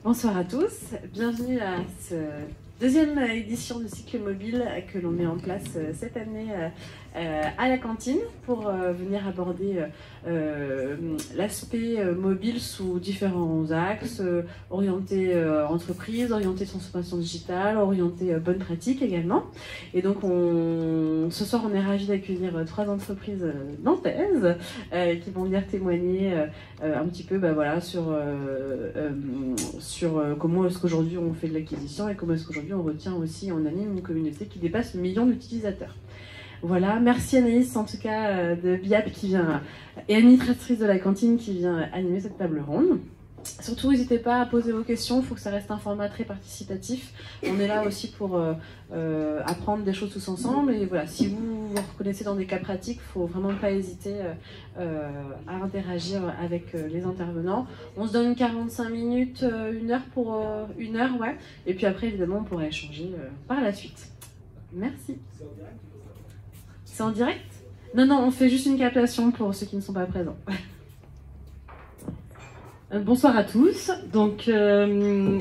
Bonsoir à tous, bienvenue à ce deuxième édition du cycle mobile que l'on met en place cette année à la cantine pour venir aborder l'aspect mobile sous différents axes, orienté entreprise, orienté transformation digitale, orienté bonne pratique également. Et donc ce soir on est ravis d'accueillir 3 entreprises nantaises qui vont venir témoigner un petit peu voilà, sur comment est-ce qu'aujourd'hui on fait de l'acquisition et comment est-ce qu'aujourd'hui on retient aussi, on anime une communauté qui dépasse le million d'utilisateurs. Voilà, merci Anaïs en tout cas de BIAP qui vient, et administratrice de la cantine qui vient animer cette table ronde. Surtout, n'hésitez pas à poser vos questions, il faut que ça reste un format très participatif. On est là aussi pour apprendre des choses tous ensemble. Et voilà, si vous vous reconnaissez dans des cas pratiques, il ne faut vraiment pas hésiter à interagir avec les intervenants. On se donne 45 minutes, 1 heure pour 1 heure, ouais. Et puis après, évidemment, on pourra échanger par la suite. Merci. C'est en direct ? Non, non, on fait juste une captation pour ceux qui ne sont pas présents. Bonsoir à tous, donc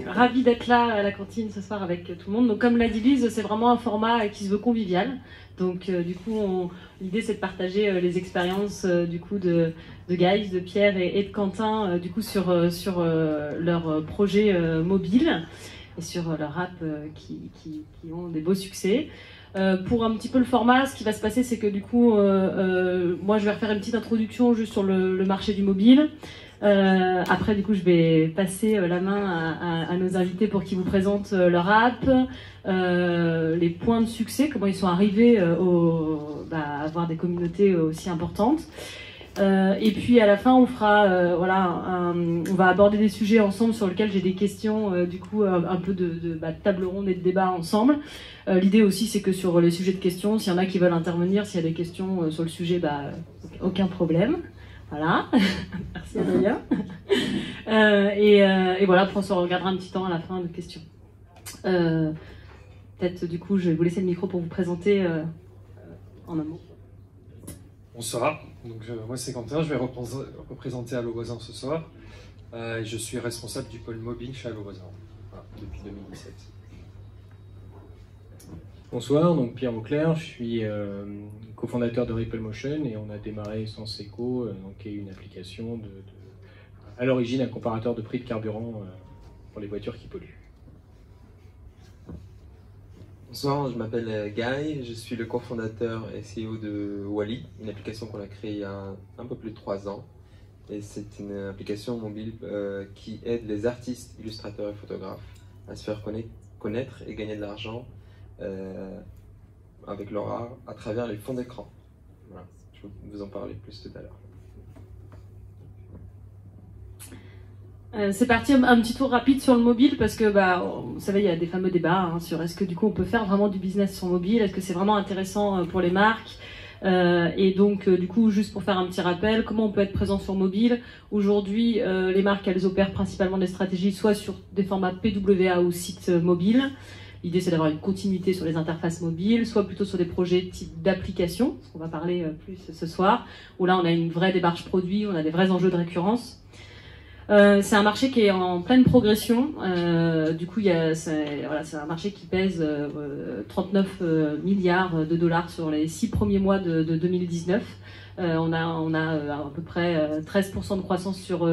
ravi d'être là à la cantine ce soir avec tout le monde. Donc comme l'a dit Lise, c'est vraiment un format qui se veut convivial. Donc du coup, l'idée c'est de partager les expériences du coup de Guys, de Pierre et de Quentin du coup sur leur projet mobile et sur leur app qui ont des beaux succès. Pour un petit peu le format, ce qui va se passer, c'est que du coup, moi je vais refaire une petite introduction juste sur le marché du mobile. Après, du coup, je vais passer la main à nos invités pour qu'ils vous présentent leur app, les points de succès, comment ils sont arrivés à avoir des communautés aussi importantes. Et puis à la fin, on fera, on va aborder des sujets ensemble sur lesquels j'ai des questions, du coup, un peu de table ronde et de débat ensemble. L'idée aussi, c'est que sur les sujets de questions, s'il y en a qui veulent intervenir, s'il y a des questions sur le sujet, aucun problème. Voilà, merci Adrien. Et voilà, après on se regardera un petit temps à la fin de questions. Peut-être du coup, je vais vous laisser le micro pour vous présenter en un mot. Bonsoir, donc, moi c'est Quentin, je vais représenter Allo Voisin ce soir. Je suis responsable du pôle mobile chez Allo Voisin depuis 2017. Bonsoir, donc Pierre Auclair, je suis cofondateur de Ripple Motion et on a démarré Senseco, qui est une application à l'origine un comparateur de prix de carburant pour les voitures qui polluent. Bonsoir, je m'appelle Guy, je suis le cofondateur SEO de Wally, une application qu'on a créée il y a un peu plus de 3 ans. Et c'est une application mobile qui aide les artistes, illustrateurs et photographes à se faire connaître et gagner de l'argent avec leur art à travers les fonds d'écran. Voilà, je vais vous en parler plus tout à l'heure. C'est parti, un petit tour rapide sur le mobile parce que vous savez, il y a des fameux débats sur est-ce que du coup on peut faire vraiment du business sur mobile, est-ce que c'est vraiment intéressant pour les marques. Et donc du coup, juste pour faire un petit rappel, comment on peut être présent sur mobile. Aujourd'hui, les marques elles opèrent principalement des stratégies soit sur des formats PWA ou sites mobiles. L'idée, c'est d'avoir une continuité sur les interfaces mobiles, soit plutôt sur des projets type d'application, ce qu'on va parler plus ce soir, où là, on a une vraie démarche produit, on a des vrais enjeux de récurrence. C'est un marché qui est en pleine progression. Du coup, c'est un marché qui pèse 39 milliards de dollars sur les 6 premiers mois de 2019. On a à peu près 13% de croissance sur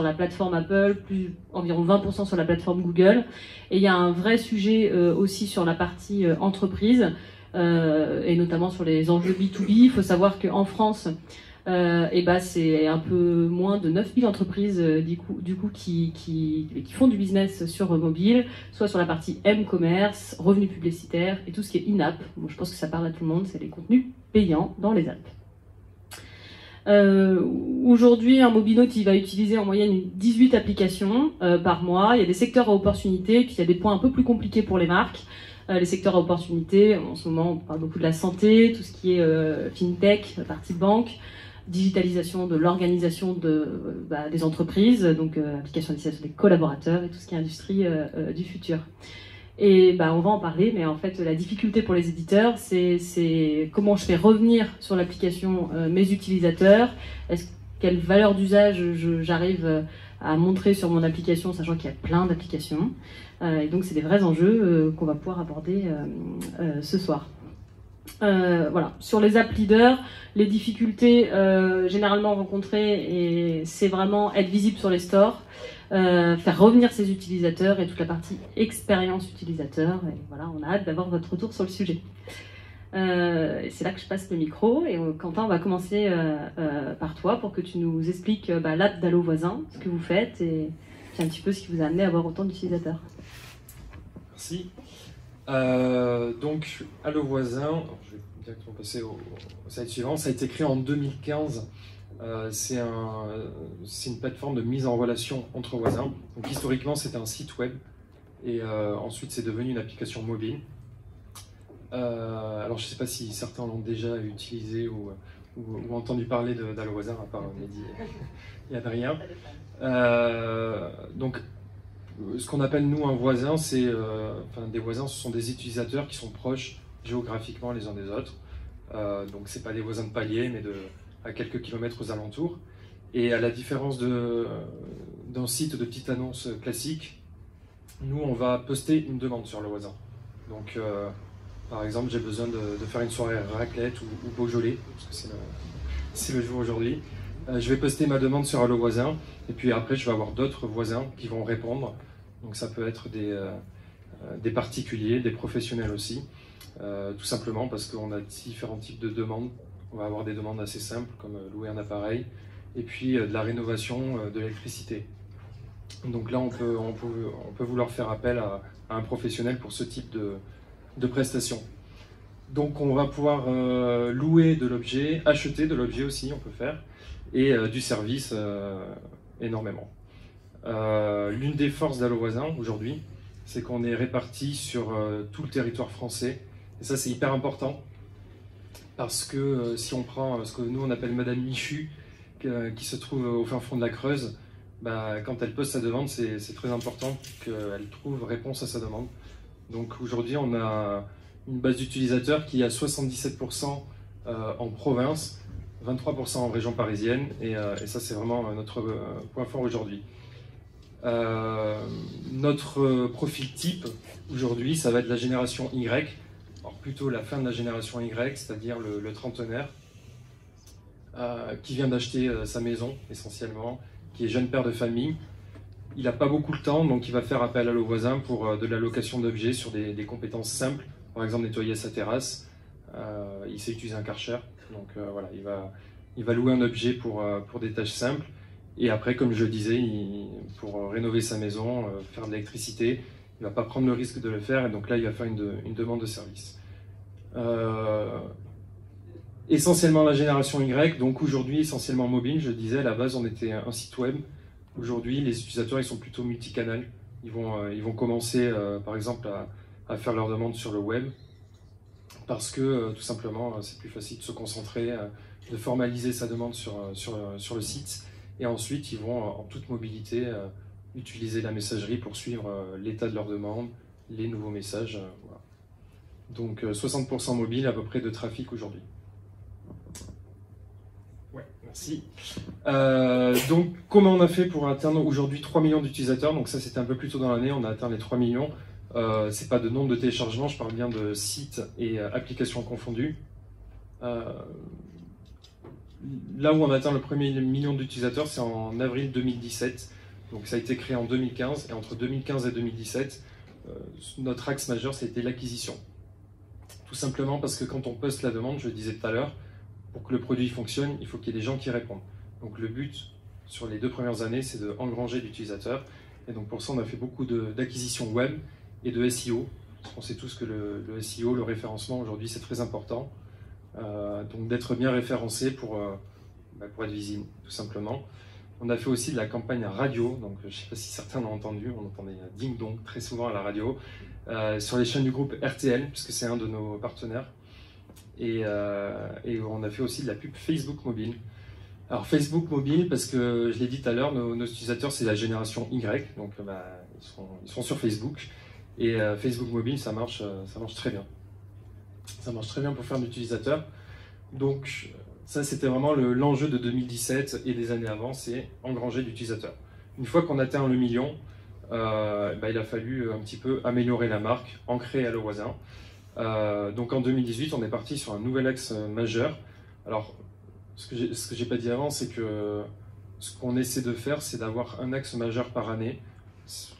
la plateforme Apple, plus environ 20% sur la plateforme Google. Et il y a un vrai sujet aussi sur la partie entreprise, et notamment sur les enjeux B2B. Il faut savoir qu'en France, c'est un peu moins de 9000 entreprises du coup qui font du business sur mobile, soit sur la partie M-commerce, revenus publicitaires et tout ce qui est in-app. Bon, je pense que ça parle à tout le monde, c'est les contenus payants dans les apps. Aujourd'hui, un mobinote il va utiliser en moyenne 18 applications par mois. Il y a des secteurs à opportunité, puis il y a des points un peu plus compliqués pour les marques. Les secteurs à opportunité, en ce moment on parle beaucoup de la santé, tout ce qui est fintech, la partie banque, digitalisation de l'organisation des entreprises, donc application des collaborateurs et tout ce qui est industrie du futur. Et on va en parler, mais en fait la difficulté pour les éditeurs, c'est comment je fais revenir sur l'application mes utilisateurs, quelle valeur d'usage j'arrive à montrer sur mon application, sachant qu'il y a plein d'applications. Et donc c'est des vrais enjeux qu'on va pouvoir aborder ce soir. Voilà. Sur les app leaders, les difficultés généralement rencontrées, c'est vraiment être visible sur les stores, faire revenir ses utilisateurs et toute la partie expérience utilisateur. Et voilà, on a hâte d'avoir votre retour sur le sujet. C'est là que je passe le micro et Quentin, on va commencer par toi pour que tu nous expliques l'app d'Allo Voisin, ce que vous faites et puis un petit peu ce qui vous a amené à avoir autant d'utilisateurs. Merci. Donc, Allo Voisin, je vais directement passer au slide suivant. Ça a été créé en 2015. C'est une plateforme de mise en relation entre voisins. Donc, historiquement, c'était un site web et ensuite, c'est devenu une application mobile. Alors, je ne sais pas si certains l'ont déjà utilisé ou entendu parler d'Allo Voisin, à part Mehdi et Adrien. Donc, ce qu'on appelle nous un voisin, c'est des voisins, ce sont des utilisateurs qui sont proches géographiquement les uns des autres. Donc c'est pas des voisins de palier, mais à quelques kilomètres aux alentours. Et à la différence d'un site de petite annonce classique, nous on va poster une demande sur le voisin. Donc par exemple, j'ai besoin de faire une soirée raclette ou Beaujolais, parce que c'est le jour aujourd'hui. Je vais poster ma demande sur Allo Voisin, et puis après je vais avoir d'autres voisins qui vont répondre. Donc ça peut être des particuliers, des professionnels aussi, tout simplement parce qu'on a différents types de demandes. On va avoir des demandes assez simples, comme louer un appareil, et puis de la rénovation de l'électricité. Donc là, on peut vouloir faire appel à un professionnel pour ce type de prestations. Donc on va pouvoir louer de l'objet, acheter de l'objet aussi, on peut faire, et du service énormément. L'une des forces d'Allo Voisin aujourd'hui, c'est qu'on est répartis sur tout le territoire français. Et ça, c'est hyper important parce que si on prend ce que nous on appelle Madame Michu, qui se trouve au fin fond de la Creuse, quand elle pose sa demande, c'est très important qu'elle trouve réponse à sa demande. Donc aujourd'hui, on a une base d'utilisateurs qui est à 77% en province, 23% en région parisienne, et ça c'est vraiment notre point fort aujourd'hui. Notre profil type aujourd'hui, ça va être la génération Y, alors plutôt la fin de la génération Y, c'est-à-dire le trentenaire, qui vient d'acheter sa maison essentiellement, qui est jeune père de famille. Il n'a pas beaucoup de temps, donc il va faire appel à Allo Voisin pour de la location d'objets sur des compétences simples, par exemple nettoyer sa terrasse. Il sait utiliser un Karcher, donc voilà, il va louer un objet pour des tâches simples. Et après, comme je le disais, pour rénover sa maison, faire de l'électricité, il ne va pas prendre le risque de le faire, et donc là, il va faire une demande de service. Essentiellement la génération Y, donc aujourd'hui essentiellement mobile, je disais, à la base on était un site web. Aujourd'hui, les utilisateurs ils sont plutôt multicanal. Ils vont commencer, par exemple, à faire leurs demandes sur le web, parce que tout simplement, c'est plus facile de se concentrer, de formaliser sa demande sur le site. Et ensuite, ils vont en toute mobilité utiliser la messagerie pour suivre l'état de leur demande, les nouveaux messages. Voilà. Donc 60% mobile à peu près de trafic aujourd'hui. Ouais, merci. Donc comment on a fait pour atteindre aujourd'hui 3 millions d'utilisateurs? Donc ça c'était un peu plus tôt dans l'année, on a atteint les 3 millions. C'est pas de nombre de téléchargements, je parle bien de sites et applications confondues. Là où on a atteint le premier million d'utilisateurs, c'est en avril 2017. Donc ça a été créé en 2015, et entre 2015 et 2017, notre axe majeur, ça a été l'acquisition. Tout simplement parce que quand on poste la demande, je le disais tout à l'heure, pour que le produit fonctionne, il faut qu'il y ait des gens qui répondent. Donc le but, sur les 2 premières années, c'est d'engranger l'utilisateur. Et donc pour ça, on a fait beaucoup d'acquisitions web et de SEO. Parce qu'on sait tous que le SEO, le référencement, aujourd'hui, c'est très important. Donc d'être bien référencé pour être visible, tout simplement. On a fait aussi de la campagne radio, donc je ne sais pas si certains l'ont entendu, on entendait Ding Dong très souvent à la radio, sur les chaînes du groupe RTL, puisque c'est un de nos partenaires. Et on a fait aussi de la pub Facebook mobile. Alors Facebook mobile, parce que je l'ai dit tout à l'heure, nos utilisateurs c'est la génération Y, donc ils sont sur Facebook. Et Facebook mobile, ça marche très bien. Ça marche très bien pour faire d'utilisateurs. Donc ça c'était vraiment l'enjeu de 2017 et des années avant, c'est engranger d'utilisateurs. Une fois qu'on atteint le million, il a fallu un petit peu améliorer la marque, ancrée à Le Voisin. Donc en 2018, on est parti sur un nouvel axe majeur. Alors, ce que j'ai pas dit avant, c'est que ce qu'on essaie de faire, c'est d'avoir un axe majeur par année.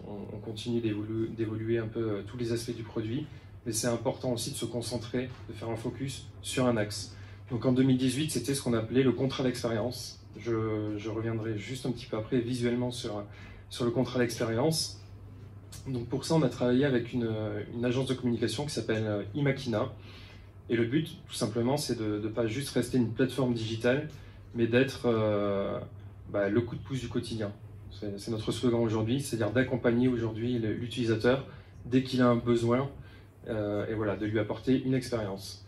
On continue d'évoluer un peu tous les aspects du produit, mais c'est important aussi de se concentrer, de faire un focus sur un axe. Donc en 2018, c'était ce qu'on appelait le contrat d'expérience. Je reviendrai juste un petit peu après visuellement sur le contrat d'expérience. Donc pour ça, on a travaillé avec une agence de communication qui s'appelle Imakina. Et le but, tout simplement, c'est de ne pas juste rester une plateforme digitale, mais d'être le coup de pouce du quotidien. C'est notre slogan aujourd'hui, c'est-à-dire d'accompagner aujourd'hui l'utilisateur dès qu'il a un besoin, et voilà, de lui apporter une expérience.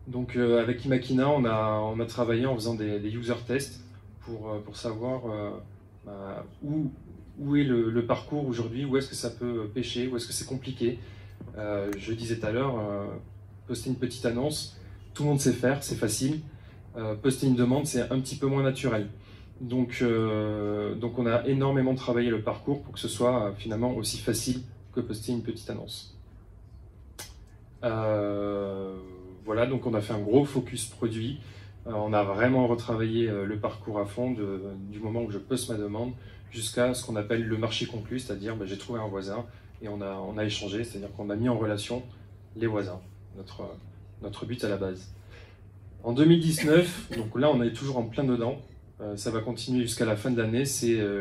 Donc avec Imakina, on a travaillé en faisant des user tests pour savoir où est le parcours aujourd'hui, où est-ce que ça peut pêcher, où est-ce que c'est compliqué. Je disais tout à l'heure, poster une petite annonce, tout le monde sait faire, c'est facile. Poster une demande, c'est un petit peu moins naturel. Donc on a énormément travaillé le parcours pour que ce soit finalement aussi facile que poster une petite annonce. Voilà, donc on a fait un gros focus produit. On a vraiment retravaillé le parcours à fond du moment où je poste ma demande jusqu'à ce qu'on appelle le marché conclu, c'est-à-dire j'ai trouvé un voisin et on a échangé, c'est-à-dire qu'on a mis en relation les voisins, notre but à la base. En 2019, donc là on est toujours en plein dedans, ça va continuer jusqu'à la fin de l'année,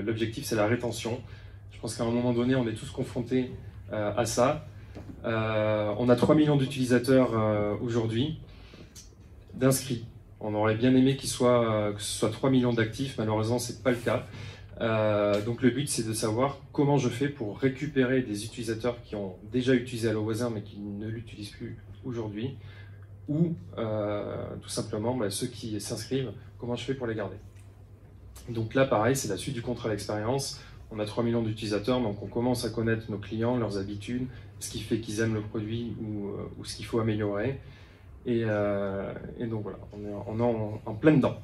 l'objectif c'est la rétention. Je pense qu'à un moment donné on est tous confrontés à ça. On a 3 millions d'utilisateurs aujourd'hui, d'inscrits. On aurait bien aimé que ce soit 3 millions d'actifs, malheureusement ce n'est pas le cas. Donc le but c'est de savoir comment je fais pour récupérer des utilisateurs qui ont déjà utilisé Allo Voisin mais qui ne l'utilisent plus aujourd'hui, ou tout simplement ceux qui s'inscrivent, comment je fais pour les garder. Donc là pareil, c'est la suite du contrat d'expérience. On a 3 millions d'utilisateurs, donc on commence à connaître nos clients, leurs habitudes, ce qui fait qu'ils aiment le produit ou ce qu'il faut améliorer. Et donc voilà, on est en plein dedans.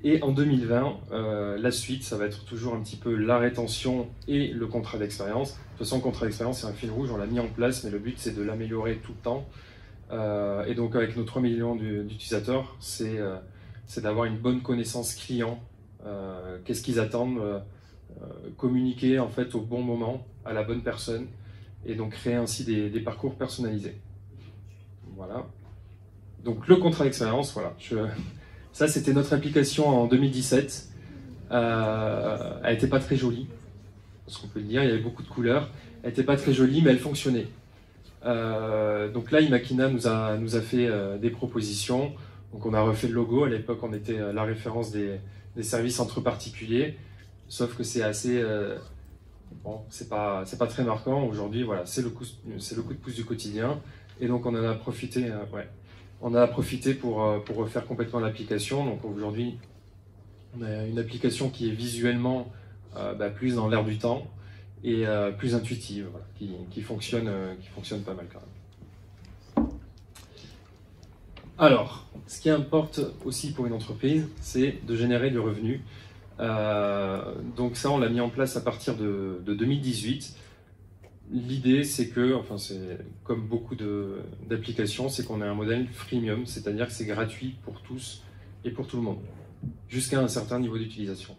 Et en 2020, la suite, ça va être toujours un petit peu la rétention et le contrat d'expérience. De toute façon, le contrat d'expérience, c'est un fil rouge, on l'a mis en place, mais le but, c'est de l'améliorer tout le temps. Et donc, avec nos 3 millions d'utilisateurs, c'est d'avoir une bonne connaissance client. Qu'est-ce qu'ils attendent, communiquer en fait au bon moment, à la bonne personne, et donc créer ainsi des parcours personnalisés. Voilà. Donc, le contrat d'expérience, voilà. Ça, c'était notre application en 2017. Elle n'était pas très jolie, parce qu'on peut le dire, il y avait beaucoup de couleurs. Elle n'était pas très jolie, mais elle fonctionnait. Donc là, Imakina nous a fait des propositions. Donc on a refait le logo. À l'époque, on était la référence des services entre particuliers. Sauf que c'est assez... bon, c'est pas très marquant. Aujourd'hui, voilà, c'est le coup de pouce du quotidien. Et donc on en a profité... On a profité pour refaire complètement l'application. Donc aujourd'hui, on a une application qui est visuellement plus dans l'air du temps et plus intuitive, voilà, qui fonctionne pas mal quand même. Alors, ce qui importe aussi pour une entreprise, c'est de générer du revenu. Donc ça, on l'a mis en place à partir de 2018. L'idée, c'est que, enfin, c'est comme beaucoup d'applications, c'est qu'on a un modèle freemium, c'est-à-dire que c'est gratuit pour tous et pour tout le monde, jusqu'à un certain niveau d'utilisation.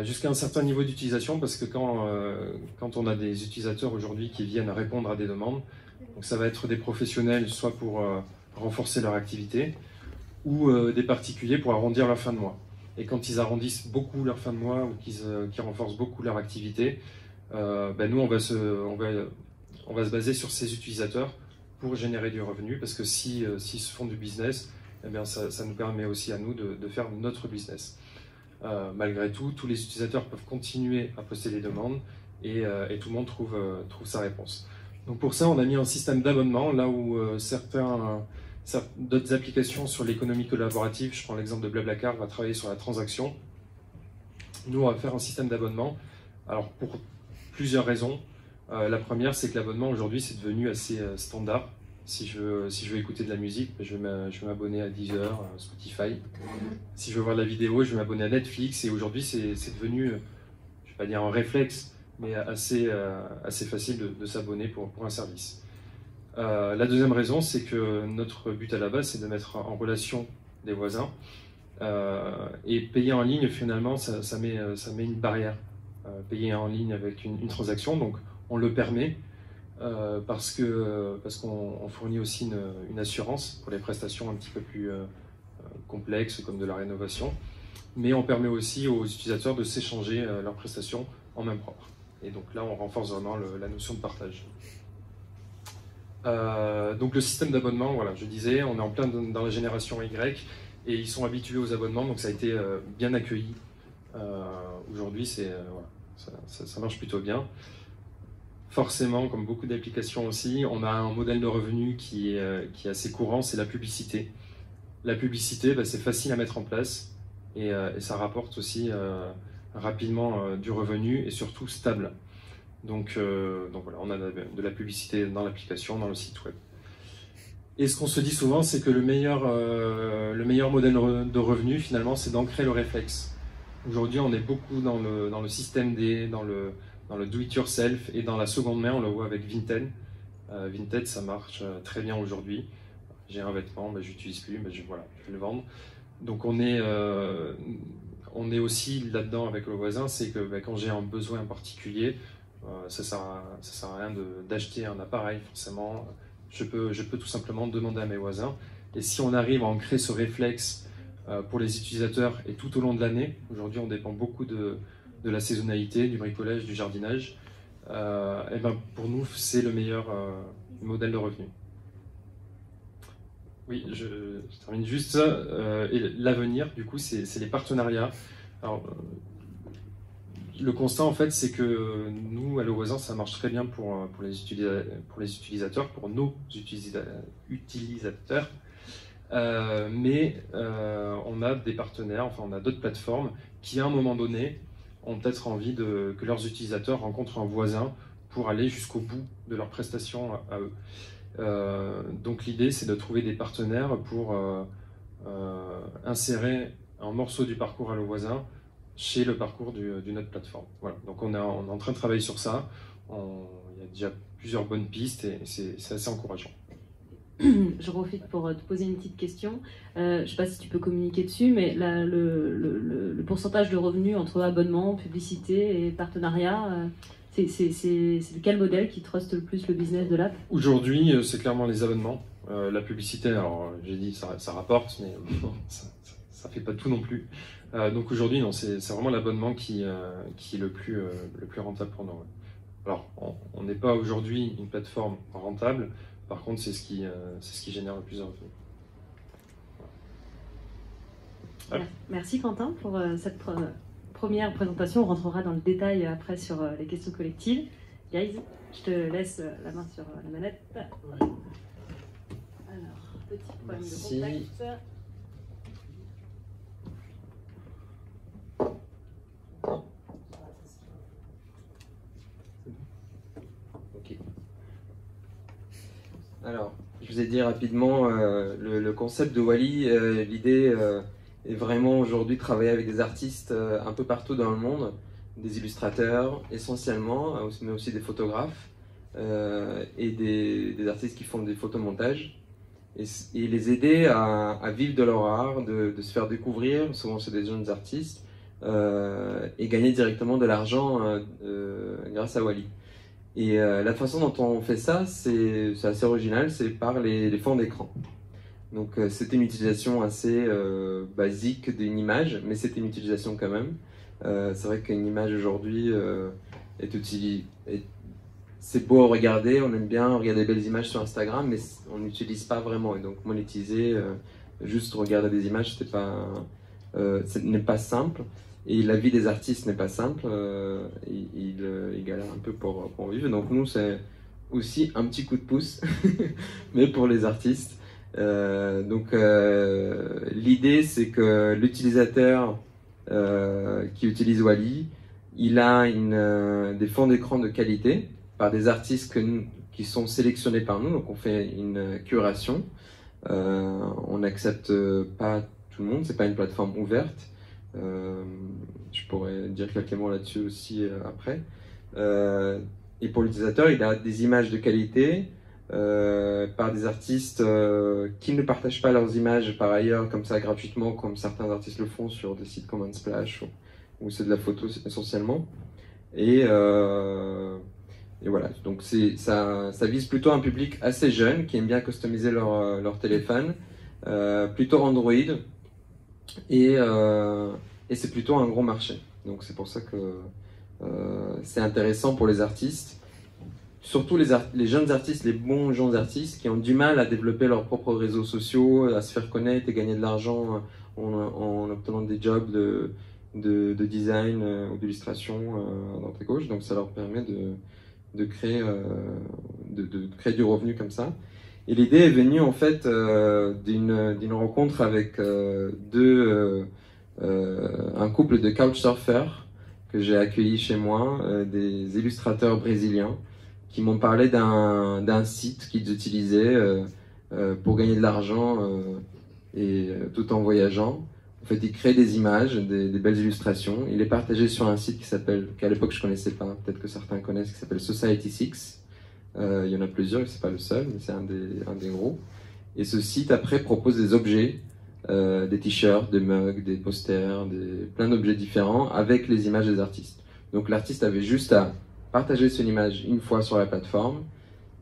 Jusqu'à un certain niveau d'utilisation, parce que quand on a des utilisateurs aujourd'hui qui viennent répondre à des demandes, donc ça va être des professionnels, soit pour renforcer leur activité, ou des particuliers pour arrondir leur fin de mois. Et quand ils arrondissent beaucoup leur fin de mois, ou qu'ils renforcent beaucoup leur activité, nous, on va se baser sur ces utilisateurs pour générer du revenu, parce que s'ils se font du business, eh bien, ça nous permet aussi à nous de faire notre business. Malgré tout, tous les utilisateurs peuvent continuer à poster des demandes et tout le monde trouve sa réponse. Donc pour ça, on a mis un système d'abonnement, là où d'autres applications sur l'économie collaborative, je prends l'exemple de Blablacar, va travailler sur la transaction. Nous, on va faire un système d'abonnement. Alors pour plusieurs raisons. La première, c'est que l'abonnement aujourd'hui, c'est devenu assez standard. Si je veux écouter de la musique, je vais m'abonner à Deezer, à Spotify. Si je veux voir de la vidéo, je vais m'abonner à Netflix. Et aujourd'hui, c'est devenu, je vais pas dire un réflexe, mais assez facile de s'abonner pour un service. La deuxième raison, c'est que notre but à la base, c'est de mettre en relation des voisins. Et payer en ligne, finalement, ça met une barrière. Payer en ligne avec une transaction, donc on le permet. Parce qu'on fournit aussi une assurance pour les prestations un petit peu plus complexes comme de la rénovation, mais on permet aussi aux utilisateurs de s'échanger leurs prestations en main propre. Et donc là, on renforce vraiment la notion de partage. Donc le système d'abonnement, voilà, je disais, on est en plein dans la génération Y et ils sont habitués aux abonnements, donc ça a été bien accueilli. Aujourd'hui, voilà, ça marche plutôt bien. Forcément, comme beaucoup d'applications aussi, on a un modèle de revenu qui est assez courant, c'est la publicité. La publicité, c'est facile à mettre en place et ça rapporte aussi rapidement du revenu et surtout stable. Donc voilà, on a de la publicité dans l'application, dans le site web. Et ce qu'on se dit souvent, c'est que le meilleur modèle de revenu, finalement, c'est d'ancrer le réflexe. Aujourd'hui, on est beaucoup dans le système D, dans le do-it-yourself et dans la seconde main, on le voit avec Vinted. Vinted, ça marche très bien aujourd'hui. J'ai un vêtement, je n'utilise plus, je vais le vendre. Donc on est aussi là-dedans avec le voisin, c'est que quand j'ai un besoin particulier, ça ne sert à rien d'acheter un appareil forcément. Je peux tout simplement demander à mes voisins. Et si on arrive à ancrer ce réflexe pour les utilisateurs et tout au long de l'année, aujourd'hui on dépend beaucoup de la saisonnalité, du bricolage, du jardinage, et pour nous, c'est le meilleur modèle de revenu. Oui, je termine juste. Et l'avenir, du coup, c'est les partenariats. Alors, le constat, en fait, c'est que nous, à Le Voisin, ça marche très bien pour les utilisateurs, pour nos utilisateurs. Mais on a des partenaires, enfin, on a d'autres plateformes qui, à un moment donné, ont peut-être envie que leurs utilisateurs rencontrent un voisin pour aller jusqu'au bout de leurs prestations à eux. Donc l'idée, c'est de trouver des partenaires pour insérer un morceau du parcours à Le Voisin chez le parcours d'une autre plateforme. Voilà. Donc on est en train de travailler sur ça. Il y a déjà plusieurs bonnes pistes et c'est assez encourageant. Je profite pour te poser une petite question. Je ne sais pas si tu peux communiquer dessus, mais le pourcentage de revenus entre abonnement, publicité et partenariat, c'est de quel modèle qui truste le plus le business de l'app? Aujourd'hui, c'est clairement les abonnements. La publicité, alors j'ai dit ça rapporte, mais ça fait pas tout non plus. Donc aujourd'hui, non, c'est vraiment l'abonnement qui est le plus rentable pour nous. Alors, on n'est pas aujourd'hui une plateforme rentable. Par contre, c'est ce qui génère le plus de revenus. Voilà. Merci Quentin pour cette première présentation. On rentrera dans le détail après sur les questions collectives. Guys, je te laisse la main sur la manette. Alors, petit problème de contact. Alors, je vous ai dit rapidement le concept de Wally. L'idée est vraiment aujourd'hui de travailler avec des artistes un peu partout dans le monde, des illustrateurs essentiellement, mais aussi des photographes et des artistes qui font des photomontages et les aider à vivre de leur art, de se faire découvrir, souvent c'est des jeunes artistes, et gagner directement de l'argent grâce à Wally. Et la façon dont on fait ça, c'est assez original, c'est par les fonds d'écran. Donc c'est une utilisation assez basique d'une image, mais c'est une utilisation quand même. C'est vrai qu'une image aujourd'hui c'est beau à regarder, on aime bien regarder des belles images sur Instagram, mais on n'utilise pas vraiment. Et donc monétiser, juste regarder des images, ce n'est pas simple. Et la vie des artistes n'est pas simple, ils galèrent un peu pour vivre. Donc nous, c'est aussi un petit coup de pouce, mais pour les artistes. L'idée, c'est que l'utilisateur qui utilise Wally, il a des fonds d'écran de qualité par des artistes qui sont sélectionnés par nous. Donc on fait une curation. On n'accepte pas tout le monde, c'est pas une plateforme ouverte. Je pourrais dire quelques mots là-dessus aussi après. Et pour l'utilisateur, il a des images de qualité par des artistes qui ne partagent pas leurs images par ailleurs comme ça gratuitement, comme certains artistes le font sur des sites comme Unsplash où c'est de la photo essentiellement. Et voilà, donc ça vise plutôt un public assez jeune qui aime bien customiser leur téléphone, plutôt Android, et c'est plutôt un gros marché. Donc c'est pour ça que c'est intéressant pour les artistes, surtout les jeunes artistes, les bons jeunes artistes qui ont du mal à développer leurs propres réseaux sociaux, à se faire connaître et gagner de l'argent en obtenant des jobs de design ou d'illustration à droite à gauche. Donc ça leur permet de créer du revenu comme ça. Et l'idée est venue en fait d'une rencontre avec un couple de couchsurfers que j'ai accueilli chez moi, des illustrateurs brésiliens qui m'ont parlé d'un site qu'ils utilisaient pour gagner de l'argent tout en voyageant. En fait, ils créent des images, des belles illustrations. Il est partagé sur un site qu'à l'époque je connaissais pas, peut-être que certains connaissent, qui s'appelle Society6. Il y en a plusieurs, c'est pas le seul, mais c'est un des gros. Et ce site après propose des objets, des t-shirts, des mugs, des posters, plein d'objets différents avec les images des artistes. Donc l'artiste avait juste à partager son image une fois sur la plateforme.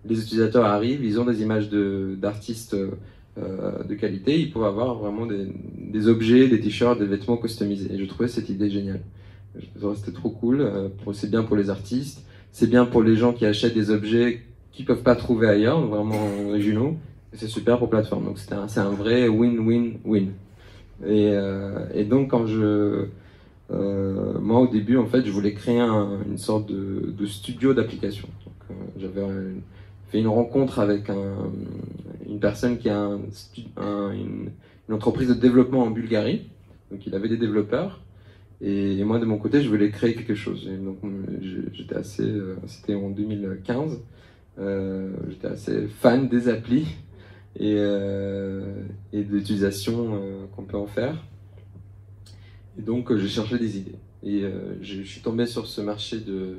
Les utilisateurs arrivent, ils ont des images d'artistes de qualité, ils peuvent avoir vraiment des objets, des t-shirts, des vêtements customisés. Et je trouvais cette idée géniale. Je trouvais que c'était trop cool. C'est bien pour les artistes, c'est bien pour les gens qui achètent des objets qu'ils peuvent pas trouver ailleurs, vraiment originaux. Et c'est super pour plateforme. Donc c'est un vrai win-win-win. Et donc quand moi au début en fait je voulais créer une sorte de studio d'application. J'avais fait une rencontre avec une personne qui a une entreprise de développement en Bulgarie, donc il avait des développeurs, et moi de mon côté je voulais créer quelque chose. Et donc c'était en 2015, j'étais assez fan des applis et de l'utilisation qu'on peut en faire. Et donc j'ai cherché des idées. Et je suis tombé sur ce marché de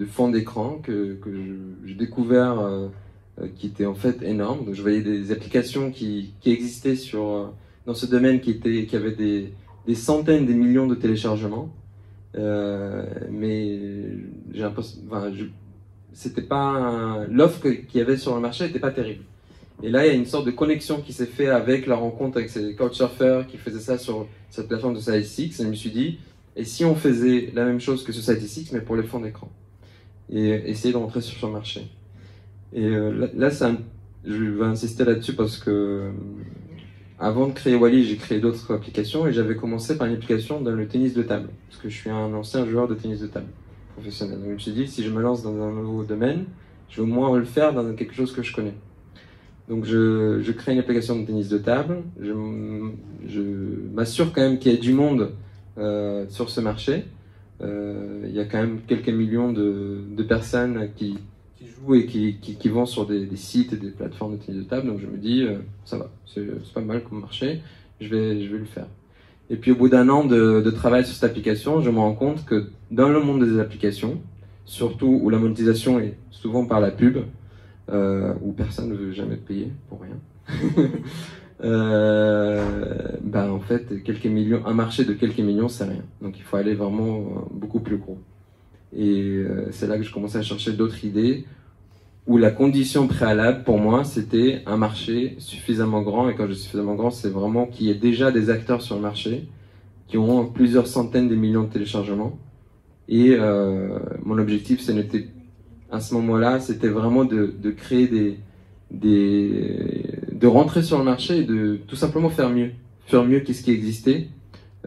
fond d'écran que j'ai découvert, qui était en fait énorme. Donc je voyais des applications qui existaient dans ce domaine qui avaient des centaines, des millions de téléchargements. Mais j'ai l'impression, c'était pas l'offre qu'il y avait sur le marché n'était pas terrible. Et là, il y a une sorte de connexion qui s'est faite avec la rencontre avec ces couchsurfers qui faisaient ça sur cette plateforme de Society6. Et je me suis dit, et si on faisait la même chose que Society6, mais pour les fonds d'écran, et essayer de rentrer sur le marché. Et là, je vais insister là-dessus parce que avant de créer Wally, j'ai créé d'autres applications et j'avais commencé par une application dans le tennis de table, parce que je suis un ancien joueur de tennis de table professionnel. Donc je me suis dit, si je me lance dans un nouveau domaine, je vais au moins le faire dans quelque chose que je connais. Donc je crée une application de tennis de table, je m'assure quand même qu'il y ait du monde sur ce marché. Il y a quand même quelques millions de personnes qui jouent et qui vont sur des sites et des plateformes de tennis de table, donc je me dis ça va, c'est pas mal comme marché, je vais le faire. Et puis au bout d'un an de travail sur cette application, je me rends compte que dans le monde des applications, surtout où la monétisation est souvent par la pub, où personne ne veut jamais payer pour rien, en fait, un marché de quelques millions, c'est rien. Donc il faut aller vraiment beaucoup plus gros. Et c'est là que je commençais à chercher d'autres idées, où la condition préalable pour moi, c'était un marché suffisamment grand. Et quand je dis suffisamment grand, c'est vraiment qu'il y ait déjà des acteurs sur le marché qui ont plusieurs centaines de millions de téléchargements. Et mon objectif, à ce moment-là, c'était vraiment de créer de rentrer sur le marché et de tout simplement faire mieux que ce qui existait,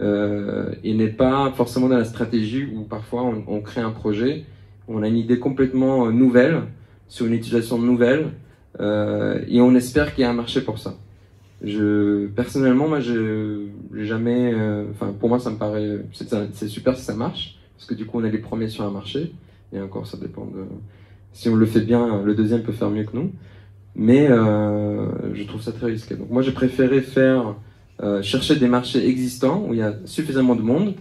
et n'est pas forcément dans la stratégie où parfois on crée un projet, on a une idée complètement nouvelle, sur une utilisation nouvelle, et on espère qu'il y a un marché pour ça. Personnellement, moi, j'ai jamais, pour moi, ça me paraît, c'est super si ça marche, parce que du coup, on est les premiers sur un marché, et encore, ça dépend Si on le fait bien, le deuxième peut faire mieux que nous. Mais je trouve ça très risqué. Donc moi, j'ai préféré chercher des marchés existants où il y a suffisamment de monde,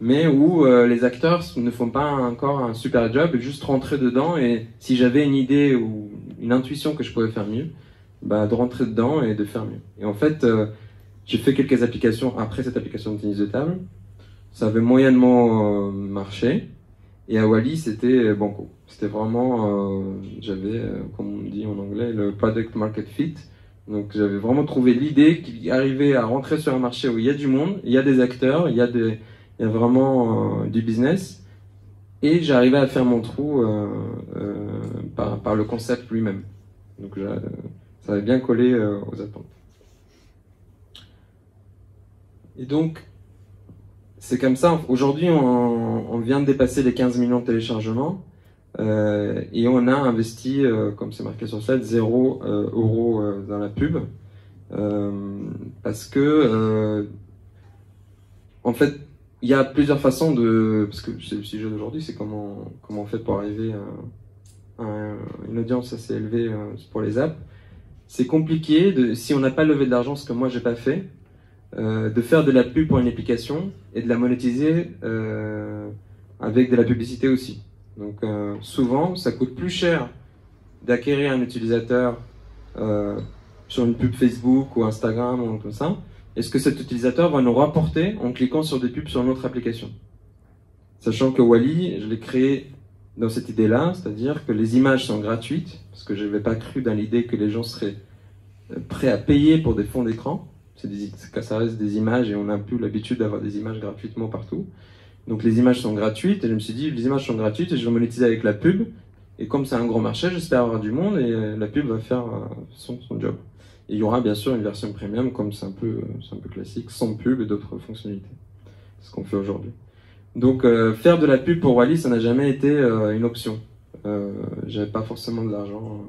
mais où les acteurs ne font pas encore un super job, et juste rentrer dedans. Et si j'avais une idée ou une intuition que je pouvais faire mieux, bah, de rentrer dedans et de faire mieux. Et en fait, j'ai fait quelques applications après cette application de tennis de table. Ça avait moyennement marché. Et à Wally, c'était banco. C'était vraiment, j'avais, comme on dit en anglais, le product market fit. Donc j'avais vraiment trouvé l'idée qui arrivait à rentrer sur un marché où il y a du monde, il y a des acteurs, il y a vraiment du business. Et j'arrivais à faire mon trou par le concept lui-même. Donc ça avait bien collé aux attentes. Et donc, c'est comme ça. Aujourd'hui, on vient de dépasser les 15 millions de téléchargements et on a investi, comme c'est marqué sur le slide, 0 euros dans la pub. Parce que, en fait, il y a plusieurs façons parce que c'est le sujet d'aujourd'hui, c'est comment on fait pour arriver à une audience assez élevée pour les apps. C'est compliqué, si on n'a pas levé de l'argent, ce que moi j'ai pas fait, de faire de la pub pour une application et de la monétiser avec de la publicité aussi. Donc souvent, ça coûte plus cher d'acquérir un utilisateur sur une pub Facebook ou Instagram ou comme ça, et ce que cet utilisateur va nous rapporter en cliquant sur des pubs sur une autre application. Sachant que Wally, je l'ai créé dans cette idée-là, c'est-à-dire que les images sont gratuites, parce que je n'avais pas cru dans l'idée que les gens seraient prêts à payer pour des fonds d'écran. Ça reste des images et on n'a plus l'habitude d'avoir des images gratuitement partout. Donc les images sont gratuites et je me suis dit les images sont gratuites et je vais monétiser avec la pub. Et comme c'est un gros marché, j'espère avoir du monde et la pub va faire son job. Et il y aura bien sûr une version premium comme c'est un peu classique, sans pub et d'autres fonctionnalités. C'est ce qu'on fait aujourd'hui. Donc faire de la pub pour Wally, ça n'a jamais été une option. J'avais pas forcément de l'argent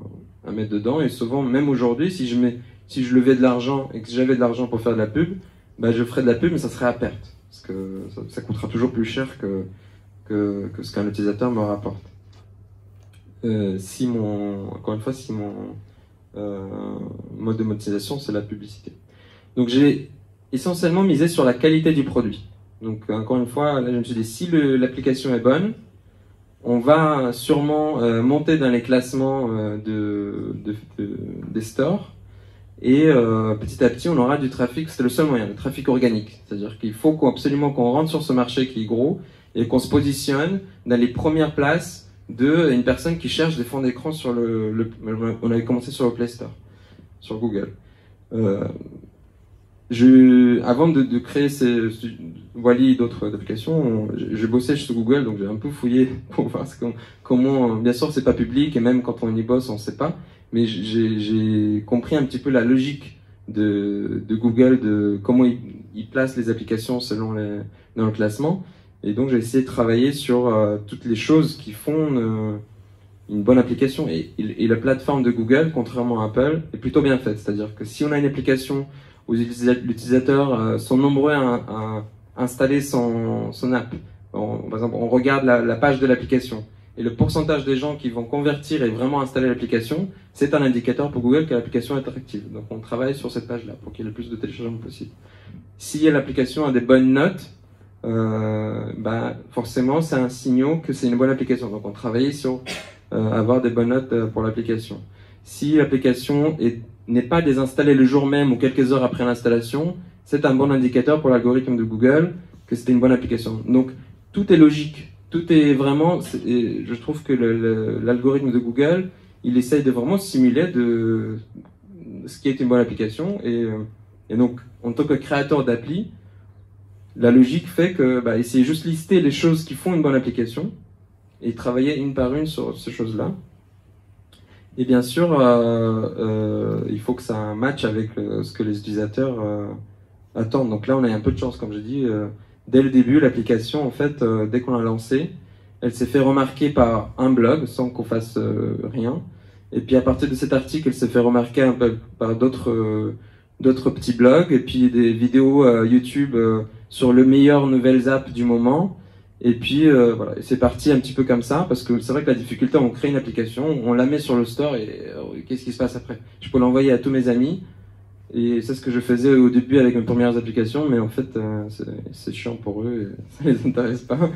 à mettre dedans et souvent, même aujourd'hui, si je levais de l'argent et que j'avais de l'argent pour faire de la pub, bah, je ferais de la pub mais ça serait à perte. Parce que ça coûtera toujours plus cher que ce qu'un utilisateur me rapporte. Encore une fois, si mon mode de monétisation, c'est la publicité. Donc j'ai essentiellement misé sur la qualité du produit. Donc encore une fois, là je me suis dit, si l'application est bonne, on va sûrement monter dans les classements des stores. Et petit à petit, on aura du trafic, c'est le seul moyen, le trafic organique. C'est-à-dire qu'il faut absolument qu'on rentre sur ce marché qui est gros et qu'on se positionne dans les premières places d'une personne qui cherche des fonds d'écran sur on avait commencé sur le Play Store, sur Google. Avant de créer Wally et d'autres applications, je bossais chez Google, donc j'ai un peu fouillé pour voir comment, bien sûr c'est pas public et même quand on y bosse on sait pas, mais j'ai compris un petit peu la logique de Google, de comment ils placent les applications dans le classement, et donc j'ai essayé de travailler sur toutes les choses qui font une bonne application, et la plateforme de Google, contrairement à Apple, est plutôt bien faite, c'est-à-dire que si on a une application où les utilisateurs sont nombreux à installer son app. Par exemple, on regarde la page de l'application et le pourcentage des gens qui vont convertir et vraiment installer l'application, c'est un indicateur pour Google que l'application est attractive. Donc on travaille sur cette page-là pour qu'il y ait le plus de téléchargements possible. Si l'application a des bonnes notes, forcément c'est un signal que c'est une bonne application. Donc on travaille sur avoir des bonnes notes pour l'application. Si l'application n'est pas désinstallée le jour même ou quelques heures après l'installation, c'est un bon indicateur pour l'algorithme de Google que c'était une bonne application. Donc tout est logique, tout est vraiment, je trouve que l'algorithme de Google, il essaye de vraiment simuler ce qui est une bonne application, et donc en tant que créateur d'appli, la logique fait que essayer juste lister les choses qui font une bonne application et travailler une par une sur ces choses-là. Et bien sûr, il faut que ça matche avec ce que les utilisateurs attendent. Donc là, on a un peu de chance, comme je dis. Dès le début, l'application, en fait, dès qu'on l'a lancée, elle s'est fait remarquer par un blog, sans qu'on fasse rien. Et puis à partir de cet article, elle s'est fait remarquer un peu par d'autres petits blogs, et puis des vidéos YouTube sur le meilleur nouvelles apps du moment. Et puis voilà, c'est parti un petit peu comme ça, parce que c'est vrai que la difficulté, on crée une application, on la met sur le store et qu'est-ce qui se passe après? Je peux l'envoyer à tous mes amis, et c'est ce que je faisais au début avec mes premières applications, mais en fait c'est chiant pour eux, et ça les intéresse pas.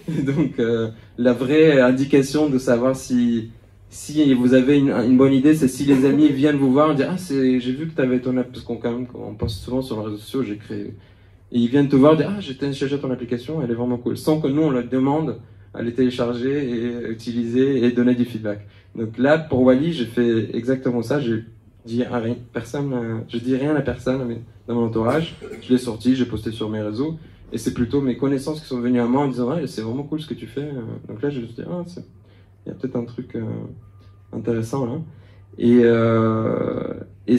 Et donc la vraie indication de savoir si vous avez une bonne idée, c'est si les amis viennent vous voir et dire « Ah, j'ai vu que tu avais ton app », parce qu'on poste souvent sur les réseaux sociaux, j'ai créé... Et ils viennent te voir et dire « Ah, j'ai téléchargé ton application, elle est vraiment cool », sans que nous, on leur demande à les télécharger et utiliser et donner du feedback. Donc là, pour Wally, j'ai fait exactement ça, je dis rien à personne mais dans mon entourage, je l'ai sorti, j'ai posté sur mes réseaux, et c'est plutôt mes connaissances qui sont venues à moi en disant « Ah, c'est vraiment cool ce que tu fais ». Donc là, je me suis dit « Ah, il y a peut-être un truc intéressant là ». Et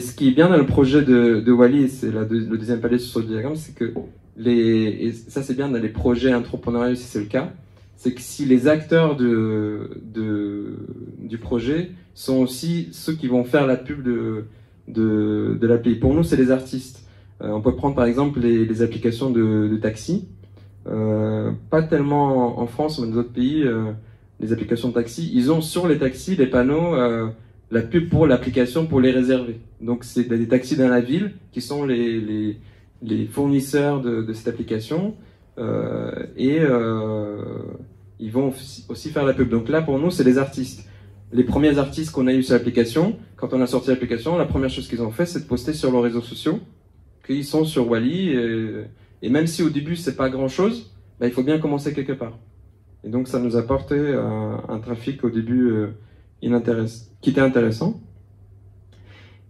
ce qui est bien dans le projet de Wally, c'est le deuxième palier sur le diagramme, c'est que et ça c'est bien dans les projets entrepreneuriaux si c'est le cas, c'est que si les acteurs du projet sont aussi ceux qui vont faire la pub de l'appli. Pour nous, c'est les artistes. On peut prendre par exemple les applications de taxi. Pas tellement en France, mais dans d'autres pays, les applications de taxi, ils ont sur les taxis les panneaux la pub pour l'application pour les réserver. Donc c'est des taxis dans la ville qui sont les fournisseurs de cette application ils vont aussi faire la pub. Donc là pour nous c'est les artistes. Les premiers artistes qu'on a eu sur l'application, quand on a sorti l'application, la première chose qu'ils ont fait c'est de poster sur leurs réseaux sociaux qu'ils sont sur Wally et même si au début c'est pas grand chose, bah, il faut bien commencer quelque part. Et donc ça nous a apporté un trafic au début qui était intéressant.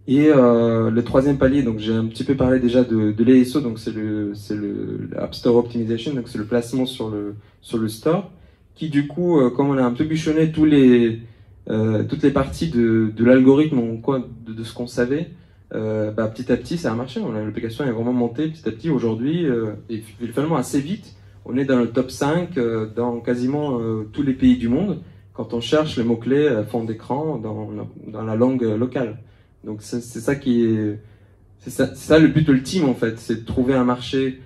Et le troisième palier, donc j'ai un petit peu parlé déjà de l'ESO, donc c'est le App Store Optimization, donc c'est le placement sur le store, qui du coup, comme on a un peu bûchonné toutes les parties de l'algorithme, de ce qu'on savait, petit à petit ça a marché. L'application est vraiment montée petit à petit aujourd'hui, et finalement assez vite, on est dans le top 5 dans quasiment tous les pays du monde, quand on cherche les mots-clés fond d'écran dans la langue locale. Donc c'est ça le but ultime en fait, c'est de trouver un marché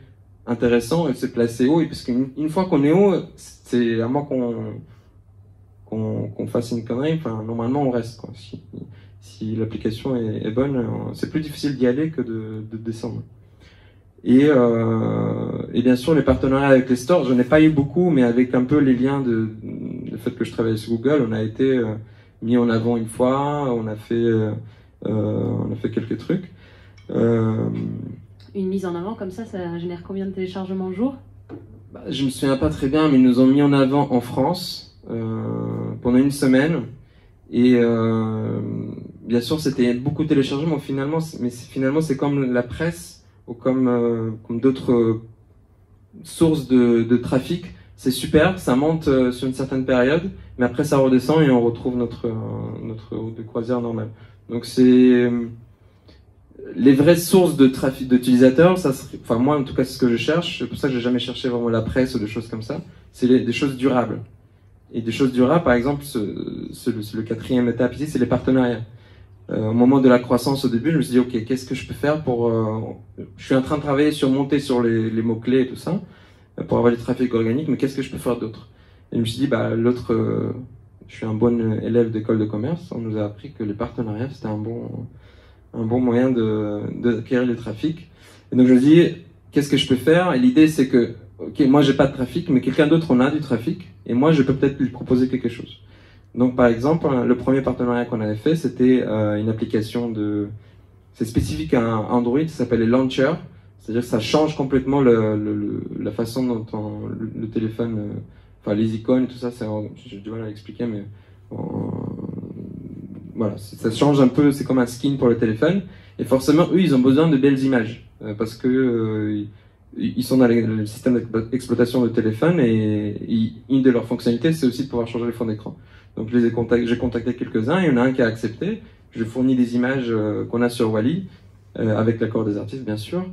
intéressant et de se placer haut. Et parce qu'une fois qu'on est haut, c'est à moins qu'on fasse une connerie, enfin normalement on reste quoi. Si l'application est bonne, c'est plus difficile d'y aller que de descendre. Et bien sûr les partenariats avec les stores, je n'ai pas eu beaucoup, mais avec un peu les liens le fait que je travaille sur Google, on a été mis en avant une fois, on a fait quelques trucs. Une mise en avant comme ça génère combien de téléchargements au jour? Je me souviens pas très bien, mais ils nous ont mis en avant en France pendant une semaine. Et bien sûr, c'était beaucoup de téléchargements finalement, mais finalement c'est comme la presse ou comme d'autres sources de trafic. C'est super, ça monte sur une certaine période, mais après ça redescend et on retrouve notre route de croisière normale. Donc c'est les vraies sources de trafic d'utilisateurs, enfin moi en tout cas c'est ce que je cherche, c'est pour ça que j'ai jamais cherché vraiment la presse ou des choses comme ça, c'est des choses durables. Et des choses durables, par exemple, le quatrième étape ici, c'est les partenariats. Au moment de la croissance au début, je me suis dit, ok, qu'est-ce que je peux faire pour... je suis en train de travailler monter sur les mots-clés et tout ça, pour avoir du trafic organique, mais qu'est-ce que je peux faire d'autre? Et je me suis dit, je suis un bon élève d'école de commerce, on nous a appris que les partenariats, c'était un bon moyen d'acquérir du trafic. Et donc je me suis dit, qu'est-ce que je peux faire? Et l'idée, c'est que, ok, moi j'ai pas de trafic, mais quelqu'un d'autre en a du trafic, et moi je peux peut-être lui proposer quelque chose. Donc par exemple, le premier partenariat qu'on avait fait, c'était une application c'est spécifique à Android, ça s'appelle les launchers, c'est-à-dire que ça change complètement la façon dont le téléphone, enfin les icônes, tout ça, j'ai du mal à l'expliquer, mais voilà, ça change un peu, c'est comme un skin pour le téléphone, et forcément eux ils ont besoin de belles images, parce que ils sont dans le système d'exploitation de téléphone et une de leurs fonctionnalités c'est aussi de pouvoir changer le fond d'écran. Donc j'ai contacté quelques-uns, il y en a un qui a accepté, je fournis des images qu'on a sur Wally, avec l'accord des artistes bien sûr,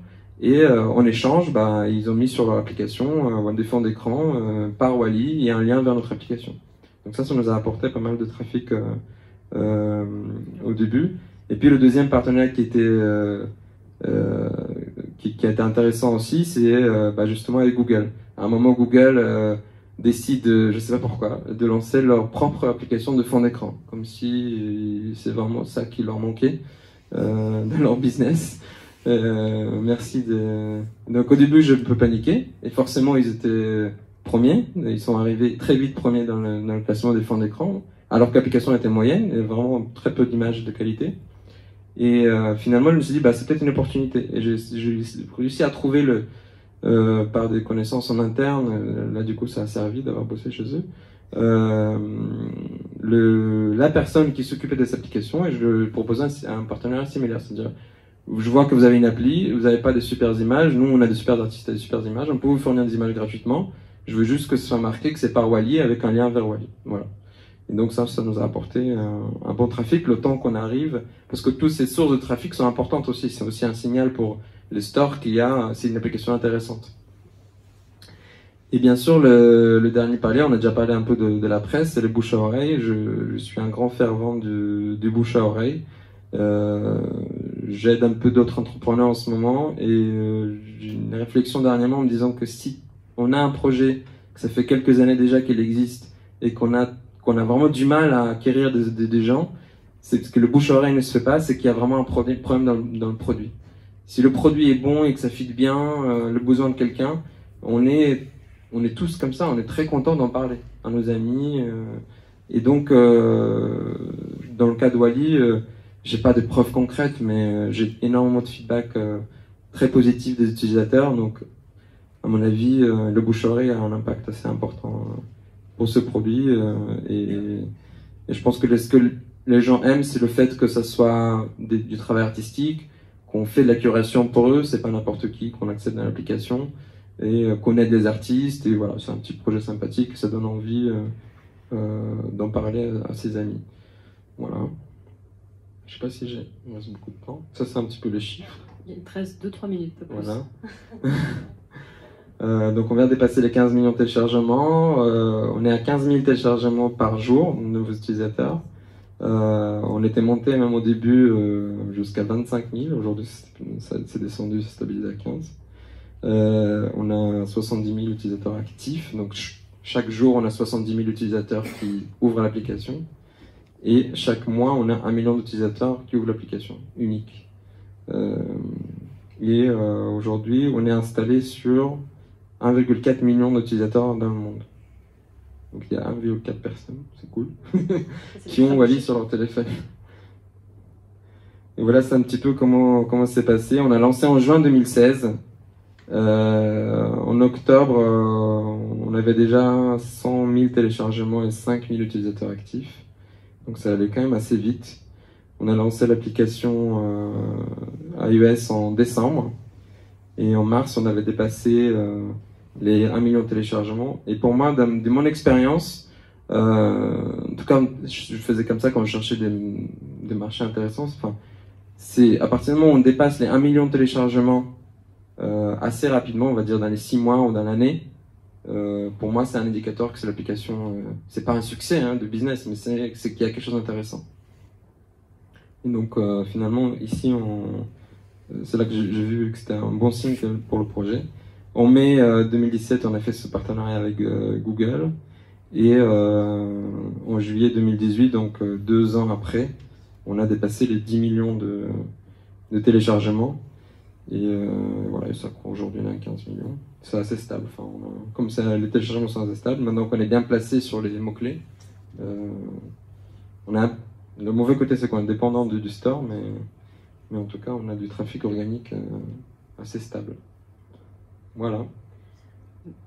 et en échange ils ont mis sur leur application des fonds d'écran par Wally et un lien vers notre application. Donc ça nous a apporté pas mal de trafic au début. Et puis le deuxième partenaire qui a été intéressant aussi, c'est justement avec Google. À un moment, Google décident, je ne sais pas pourquoi, de lancer leur propre application de fond d'écran, comme si c'est vraiment ça qui leur manquait dans leur business. Merci de... Donc au début, je peux paniquer, et forcément, ils étaient premiers. Ils sont arrivés très vite premiers dans le classement des fonds d'écran, alors que l'application était moyenne, et vraiment très peu d'images de qualité. Et finalement, je me suis dit, bah, c'est peut-être une opportunité. Et j'ai réussi à trouver par des connaissances en interne, là du coup ça a servi d'avoir bossé chez eux, la personne qui s'occupait de cette application, et je lui proposais un partenariat similaire, c'est-à-dire, je vois que vous avez une appli, vous n'avez pas des super images, nous on a des super artistes et des super images, on peut vous fournir des images gratuitement, je veux juste que ce soit marqué que c'est par Wally avec un lien vers Wally. Voilà. Et donc ça nous a apporté un bon trafic le temps qu'on arrive, parce que toutes ces sources de trafic sont importantes aussi, c'est aussi un signal pour les stores c'est une application intéressante. Et bien sûr, le dernier palier, on a déjà parlé un peu de la presse, c'est le bouche à oreille. Je suis un grand fervent du bouche à oreille. J'aide un peu d'autres entrepreneurs en ce moment, et j'ai une réflexion dernièrement en me disant que si on a un projet, que ça fait quelques années déjà qu'il existe, et qu'on a vraiment du mal à acquérir des gens, c'est que le bouche à oreille ne se fait pas, c'est qu'il y a vraiment un problème dans le produit. Si le produit est bon et que ça fit bien le besoin de quelqu'un, on est tous comme ça, on est très content d'en parler à nos amis. Et donc, dans le cas de Wally, j'ai pas de preuves concrètes, mais j'ai énormément de feedback très positif des utilisateurs. Donc, à mon avis, le bouche-oreille a un impact assez important pour ce produit. Et je pense que ce que les gens aiment, c'est le fait que ça soit du travail artistique, qu'on fait de la curation pour eux, c'est pas n'importe qui qu'on accède à l'application, et qu'on aide des artistes, et voilà, c'est un petit projet sympathique, ça donne envie d'en parler à ses amis. Voilà. Je sais pas si il me reste beaucoup de temps. Ça, c'est un petit peu les chiffres. Il te reste 2-3 minutes, pas plus. Voilà. Donc on vient de dépasser les 15 millions de téléchargements, on est à 15 000 téléchargements par jour, de nouveaux utilisateurs. On était monté même au début jusqu'à 25 000, aujourd'hui c'est descendu, c'est stabilisé à 15. On a 70 000 utilisateurs actifs, donc chaque jour on a 70 000 utilisateurs qui ouvrent l'application, et chaque mois on a 1 million d'utilisateurs qui ouvrent l'application, unique. Aujourd'hui on est installé sur 1,4 million d'utilisateurs dans le monde. Donc il y a 1,4 personnes, c'est cool, qui ont Wally sur leur téléphone. Et voilà, c'est un petit peu comment c'est passé. On a lancé en juin 2016. En octobre, on avait déjà 100 000 téléchargements et 5 000 utilisateurs actifs. Donc ça allait quand même assez vite. On a lancé l'application iOS en décembre. Et en mars, on avait dépassé les 1 million de téléchargements. Et pour moi, de mon expérience, en tout cas, je faisais comme ça quand je cherchais des marchés intéressants. Enfin, c'est à partir du moment où on dépasse les 1 million de téléchargements assez rapidement, on va dire dans les 6 mois ou dans l'année, pour moi, c'est un indicateur que c'est l'application. C'est pas un succès de business, mais c'est qu'il y a quelque chose d'intéressant. Et donc, finalement, ici, c'est là que j'ai vu que c'était un bon signe pour le projet. En mai 2017, on a fait ce partenariat avec Google, et en juillet 2018, donc 2 ans après, on a dépassé les 10 millions de téléchargements, et voilà, et ça croît aujourd'hui, on a 15 millions. C'est assez stable, enfin, comme ça, les téléchargements sont assez stables, maintenant qu'on est bien placé sur les mots-clés, le mauvais côté c'est qu'on est dépendant du store, mais en tout cas on a du trafic organique assez stable. Voilà.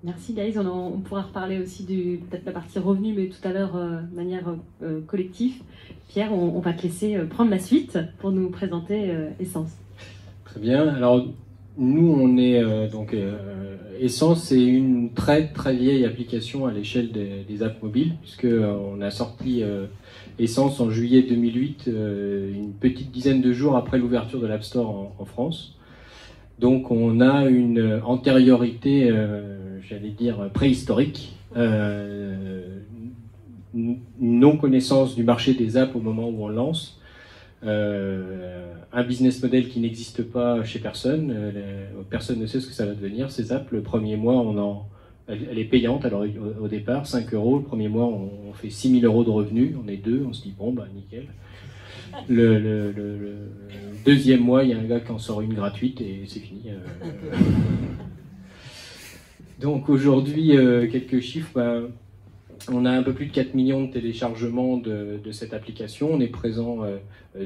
Merci guys, on pourra reparler aussi peut-être la partie revenu, mais tout à l'heure de manière collective. Pierre, on va te laisser prendre la suite pour nous présenter Essence. Très bien, alors nous on est Essence, c'est une très très vieille application à l'échelle des apps mobiles, puisque on a sorti Essence en juillet 2008, une petite dizaine de jours après l'ouverture de l'App Store en France. Donc on a une antériorité, j'allais dire, préhistorique, une non-connaissance du marché des apps au moment où on lance, un business model qui n'existe pas chez personne, personne ne sait ce que ça va devenir, ces apps. Le premier mois, on en elle est payante. Alors au départ, 5 €, le premier mois on fait 6 000 € de revenus, on est deux, on se dit bon bah nickel. Le deuxième mois, il y a un gars qui en sort une gratuite et c'est fini. Donc aujourd'hui, quelques chiffres. Ben, on a un peu plus de 4 millions de téléchargements de cette application. On est présent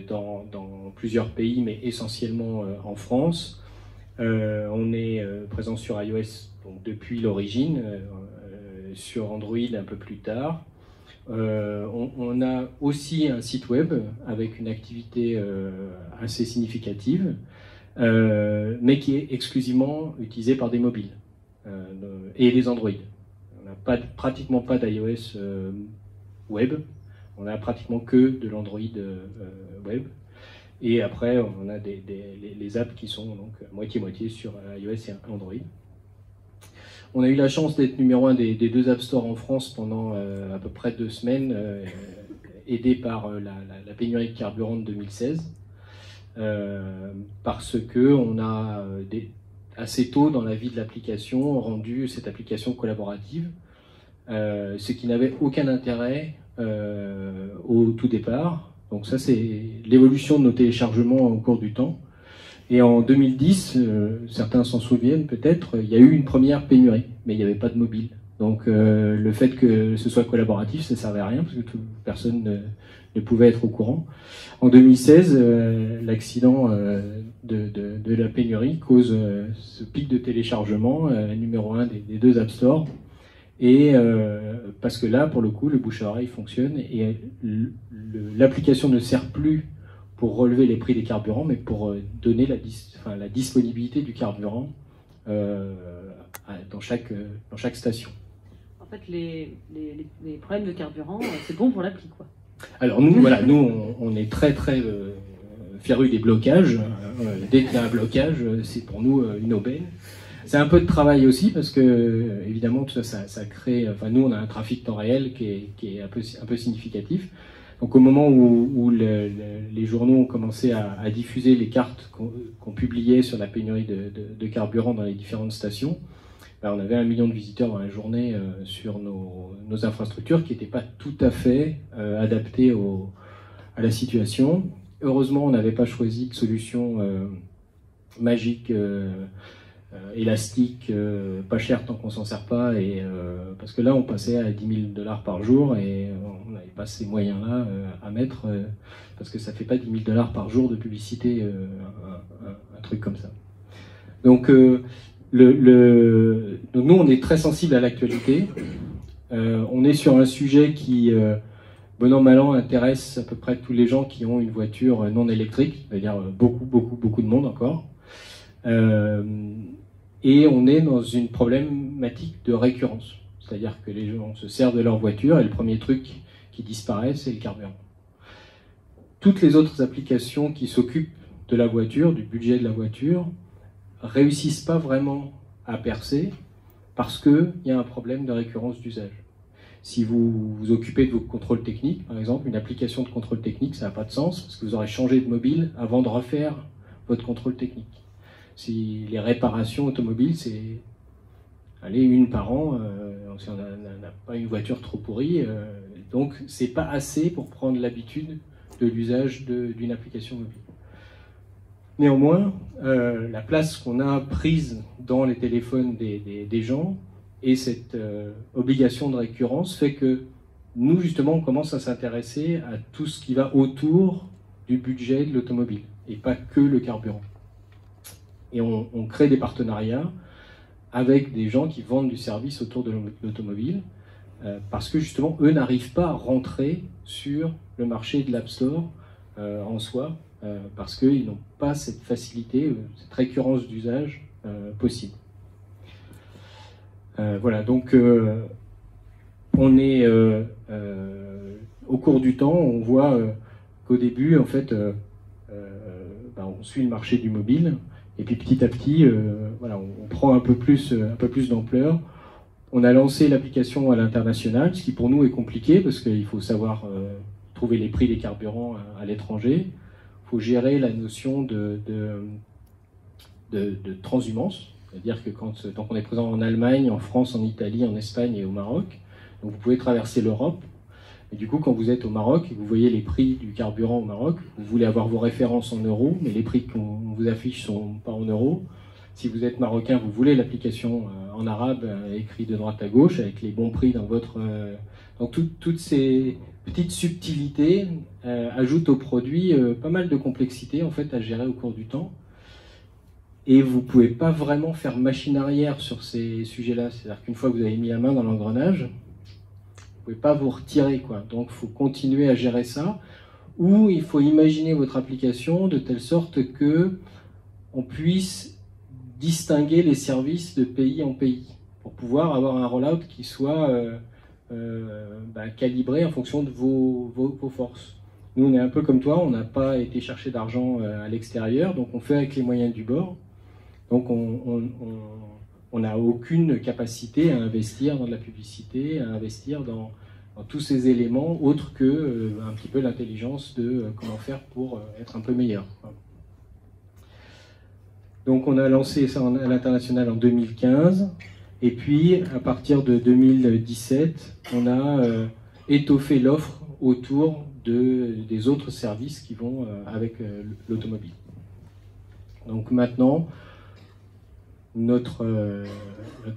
dans plusieurs pays, mais essentiellement en France. On est présent sur iOS donc, depuis l'origine, sur Android un peu plus tard. On a aussi un site web avec une activité assez significative, mais qui est exclusivement utilisé par des mobiles et les Android. On n'a pratiquement pas d'iOS web, on a pratiquement que de l'Android web. Et après, on a les apps qui sont donc moitié-moitié sur iOS et Android. On a eu la chance d'être numéro 1 des 2 App Store en France pendant à peu près 2 semaines, aidé par la pénurie de carburant de 2016, parce qu'on a assez tôt dans la vie de l'application rendu cette application collaborative, ce qui n'avait aucun intérêt au tout départ. Donc ça, c'est l'évolution de nos téléchargements au cours du temps. Et en 2010, certains s'en souviennent peut-être, il y a eu une première pénurie, mais il n'y avait pas de mobile. Donc le fait que ce soit collaboratif, ça ne servait à rien, parce que personne ne pouvait être au courant. En 2016, l'accident de la pénurie cause ce pic de téléchargement, numéro 1 des 2 App Store. Et parce que là, pour le coup, le bouche à oreille fonctionne et l'application ne sert plus pour relever les prix des carburants, mais pour donner la disponibilité du carburant dans chaque station. En fait, les problèmes de carburant, c'est bon pour l'appli, quoi. Alors nous, voilà, on est très férus des blocages. Dès qu'il y a un blocage, c'est pour nous une aubaine. C'est un peu de travail aussi parce que évidemment tout ça crée. Enfin nous on a un trafic temps réel qui est un peu significatif. Donc au moment où les journaux ont commencé à diffuser les cartes qu'on publiait sur la pénurie de carburant dans les différentes stations, ben, on avait 1 million de visiteurs dans la journée sur nos infrastructures qui n'étaient pas tout à fait adaptées à la situation. Heureusement on n'avait pas choisi de solution magique. Élastique, pas cher tant qu'on s'en sert pas, parce que là on passait à 10 000 $ par jour et on n'avait pas ces moyens-là à mettre, parce que ça fait pas 10 000 $ par jour de publicité, un truc comme ça. Donc, donc nous on est très sensible à l'actualité, on est sur un sujet qui, bon an mal an, intéresse à peu près tous les gens qui ont une voiture non électrique, c'est-à-dire beaucoup de monde encore. Et on est dans une problématique de récurrence. C'est-à-dire que les gens se servent de leur voiture et le premier truc qui disparaît, c'est le carburant. Toutes les autres applications qui s'occupent de la voiture, du budget de la voiture, réussissent pas vraiment à percer parce qu'il y a un problème de récurrence d'usage. Si vous vous occupez de vos contrôles techniques, par exemple, une application de contrôle technique, ça n'a pas de sens parce que vous aurez changé de mobile avant de refaire votre contrôle technique. Si les réparations automobiles, c'est une par an, si on n'a pas une voiture trop pourrie, donc c'est pas assez pour prendre l'habitude de l'usage d'une application mobile. Néanmoins, la place qu'on a prise dans les téléphones des gens et cette obligation de récurrence fait que nous, justement, on commence à s'intéresser à tout ce qui va autour du budget de l'automobile et pas que le carburant. Et on crée des partenariats avec des gens qui vendent du service autour de l'automobile parce que justement, eux n'arrivent pas à rentrer sur le marché de l'App Store en soi parce qu'ils n'ont pas cette facilité, cette récurrence d'usage possible. Voilà, donc on est au cours du temps, on voit qu'au début, en fait, on suit le marché du mobile. Et puis petit à petit, voilà, on prend un peu plus d'ampleur. On a lancé l'application à l'international, ce qui pour nous est compliqué parce qu'il faut savoir trouver les prix des carburants à l'étranger. Il faut gérer la notion de transhumance, C'est-à-dire que tant qu'on est présent en Allemagne, en France, en Italie, en Espagne et au Maroc, donc vous pouvez traverser l'Europe. Et du coup, quand vous êtes au Maroc et que vous voyez les prix du carburant au Maroc, vous voulez avoir vos références en euros, mais les prix qu'on vous affiche sont pas en euros. Si vous êtes marocain, vous voulez l'application en arabe écrit de droite à gauche avec les bons prix dans votre... Donc toutes ces petites subtilités ajoutent au produit pas mal de complexité en fait à gérer au cours du temps. Et vous ne pouvez pas vraiment faire machine arrière sur ces sujets-là. C'est-à-dire qu'une fois que vous avez mis la main dans l'engrenage, vous ne pouvez pas vous retirer, quoi. Donc il faut continuer à gérer ça. Ou il faut imaginer votre application de telle sorte que on puisse distinguer les services de pays en pays pour pouvoir avoir un rollout qui soit calibré en fonction de vos forces. Nous, on est un peu comme toi, on n'a pas été chercher d'argent à l'extérieur, donc on fait avec les moyens du bord. Donc on n'a aucune capacité à investir dans de la publicité, à investir dans tous ces éléments autres que un petit peu l'intelligence de comment faire pour être un peu meilleur. Donc on a lancé ça à l'international en 2015, et puis à partir de 2017, on a étoffé l'offre autour des autres services qui vont avec l'automobile. Donc maintenant, notre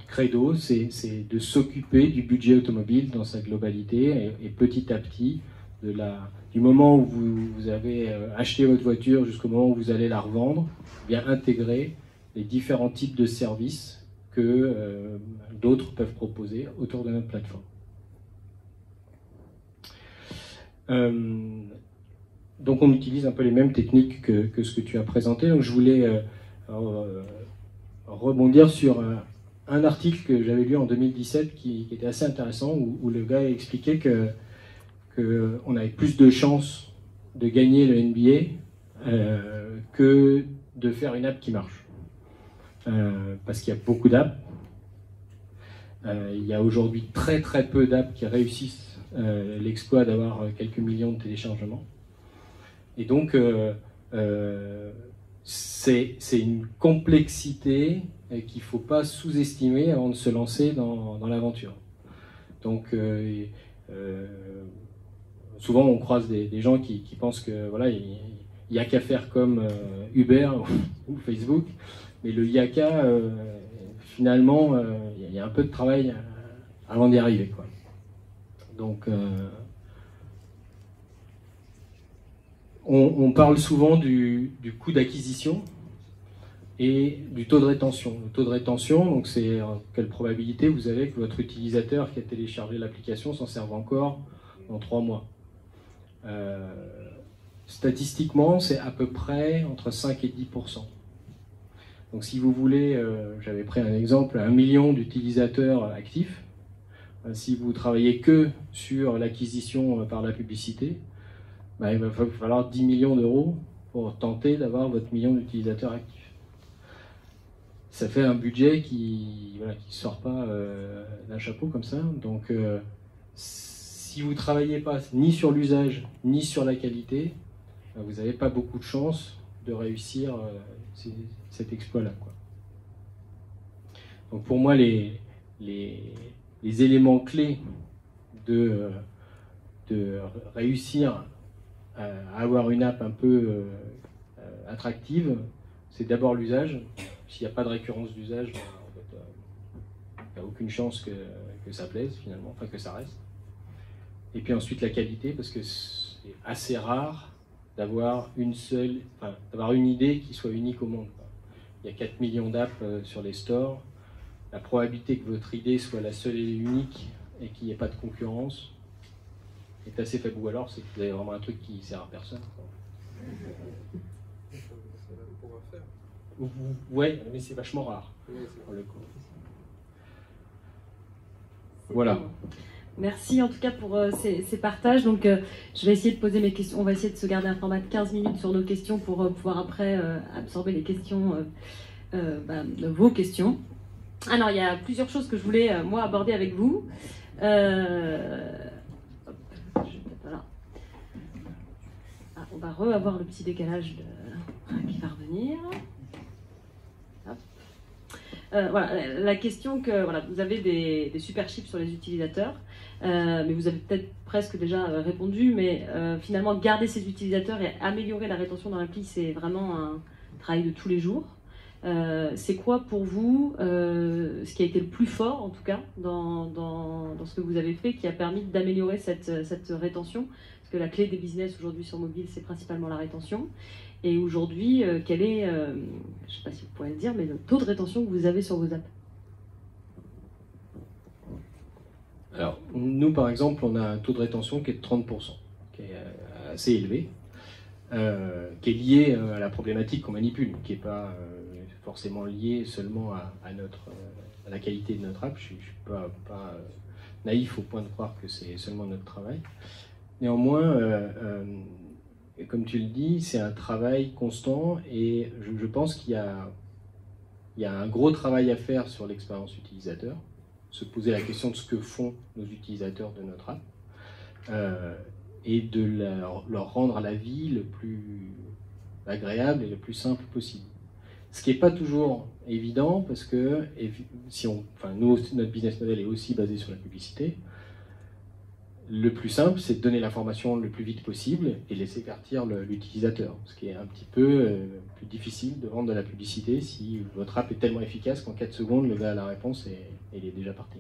credo, c'est de s'occuper du budget automobile dans sa globalité et petit à petit, du moment où vous avez acheté votre voiture jusqu'au moment où vous allez la revendre, bien intégrer les différents types de services que d'autres peuvent proposer autour de notre plateforme. Donc on utilise un peu les mêmes techniques que ce que tu as présenté. Donc je voulais rebondir sur un article que j'avais lu en 2017 qui était assez intéressant, où le gars expliquait qu'on avait plus de chances de gagner le NBA que de faire une app qui marche. Parce qu'il y a beaucoup d'apps. Il y a aujourd'hui très très peu d'apps qui réussissent l'exploit d'avoir quelques millions de téléchargements. Et donc, c'est une complexité qu'il ne faut pas sous-estimer avant de se lancer dans l'aventure. Donc, souvent on croise des gens qui pensent que voilà, il n'y a qu'à faire comme Uber ou Facebook, mais le yaka, finalement, il y a un peu de travail avant d'y arriver, quoi. Donc, on parle souvent du coût d'acquisition et du taux de rétention. Le taux de rétention, donc c'est quelle probabilité vous avez que votre utilisateur qui a téléchargé l'application s'en serve encore dans 3 mois. Statistiquement, c'est à peu près entre 5 et 10%. Donc si vous voulez, j'avais pris un exemple, 1 million d'utilisateurs actifs. Si vous travaillez que sur l'acquisition par la publicité, il va falloir 10 millions d'euros pour tenter d'avoir votre million d'utilisateurs actifs. Ça fait un budget qui ne sort pas d'un chapeau comme ça. Donc si vous ne travaillez pas ni sur l'usage ni sur la qualité, vous n'avez pas beaucoup de chances de réussir cet exploit-là, quoi. Donc pour moi, les éléments clés de réussir à avoir une app un peu attractive, c'est d'abord l'usage. S'il n'y a pas de récurrence d'usage, il n'y a aucune chance que ça plaise finalement, enfin que ça reste. Et puis ensuite la qualité, parce que c'est assez rare d'avoir une idée qui soit unique au monde, quoi. Il y a 4 millions d'apps sur les stores. La probabilité que votre idée soit la seule et unique et qu'il n'y ait pas de concurrence est assez faible. Ou alors c'est que vous avez vraiment un truc qui ne sert à personne, quoi. Ouais, mais c'est vachement rare. Pour le coup. Voilà. Merci en tout cas pour ces partages. Donc je vais essayer de poser mes questions. On va essayer de se garder un format de 15 minutes sur nos questions pour pouvoir après absorber les questions, vos questions. Alors il y a plusieurs choses que je voulais moi aborder avec vous. Voilà. On va avoir le petit décalage qui va revenir. Voilà, la question que voilà, vous avez des super chiffres sur les utilisateurs, mais vous avez peut-être presque déjà répondu, mais finalement garder ces utilisateurs et améliorer la rétention dans l'appli, c'est vraiment un travail de tous les jours. C'est quoi pour vous ce qui a été le plus fort, en tout cas, dans ce que vous avez fait, qui a permis d'améliorer cette rétention? Parce que la clé des business aujourd'hui sur mobile, c'est principalement la rétention. Et aujourd'hui, quel est, je ne sais pas si vous pourrez le dire, mais le taux de rétention que vous avez sur vos apps? Alors, nous, par exemple, on a un taux de rétention qui est de 30%, qui est assez élevé, qui est lié à la problématique qu'on manipule, qui n'est pas forcément lié seulement à la qualité de notre app. Je ne suis pas naïf au point de croire que c'est seulement notre travail. Néanmoins, comme tu le dis, c'est un travail constant et je pense qu'il y a un gros travail à faire sur l'expérience utilisateur, se poser la question de ce que font nos utilisateurs de notre app et de leur rendre la vie le plus agréable et le plus simple possible. Ce qui n'est pas toujours évident parce que nous, notre business model est aussi basé sur la publicité. Le plus simple, c'est de donner l'information le plus vite possible et laisser partir l'utilisateur. Ce qui est un petit peu plus difficile de vendre de la publicité si votre app est tellement efficace qu'en 4 secondes, le gars a la réponse et il est déjà parti.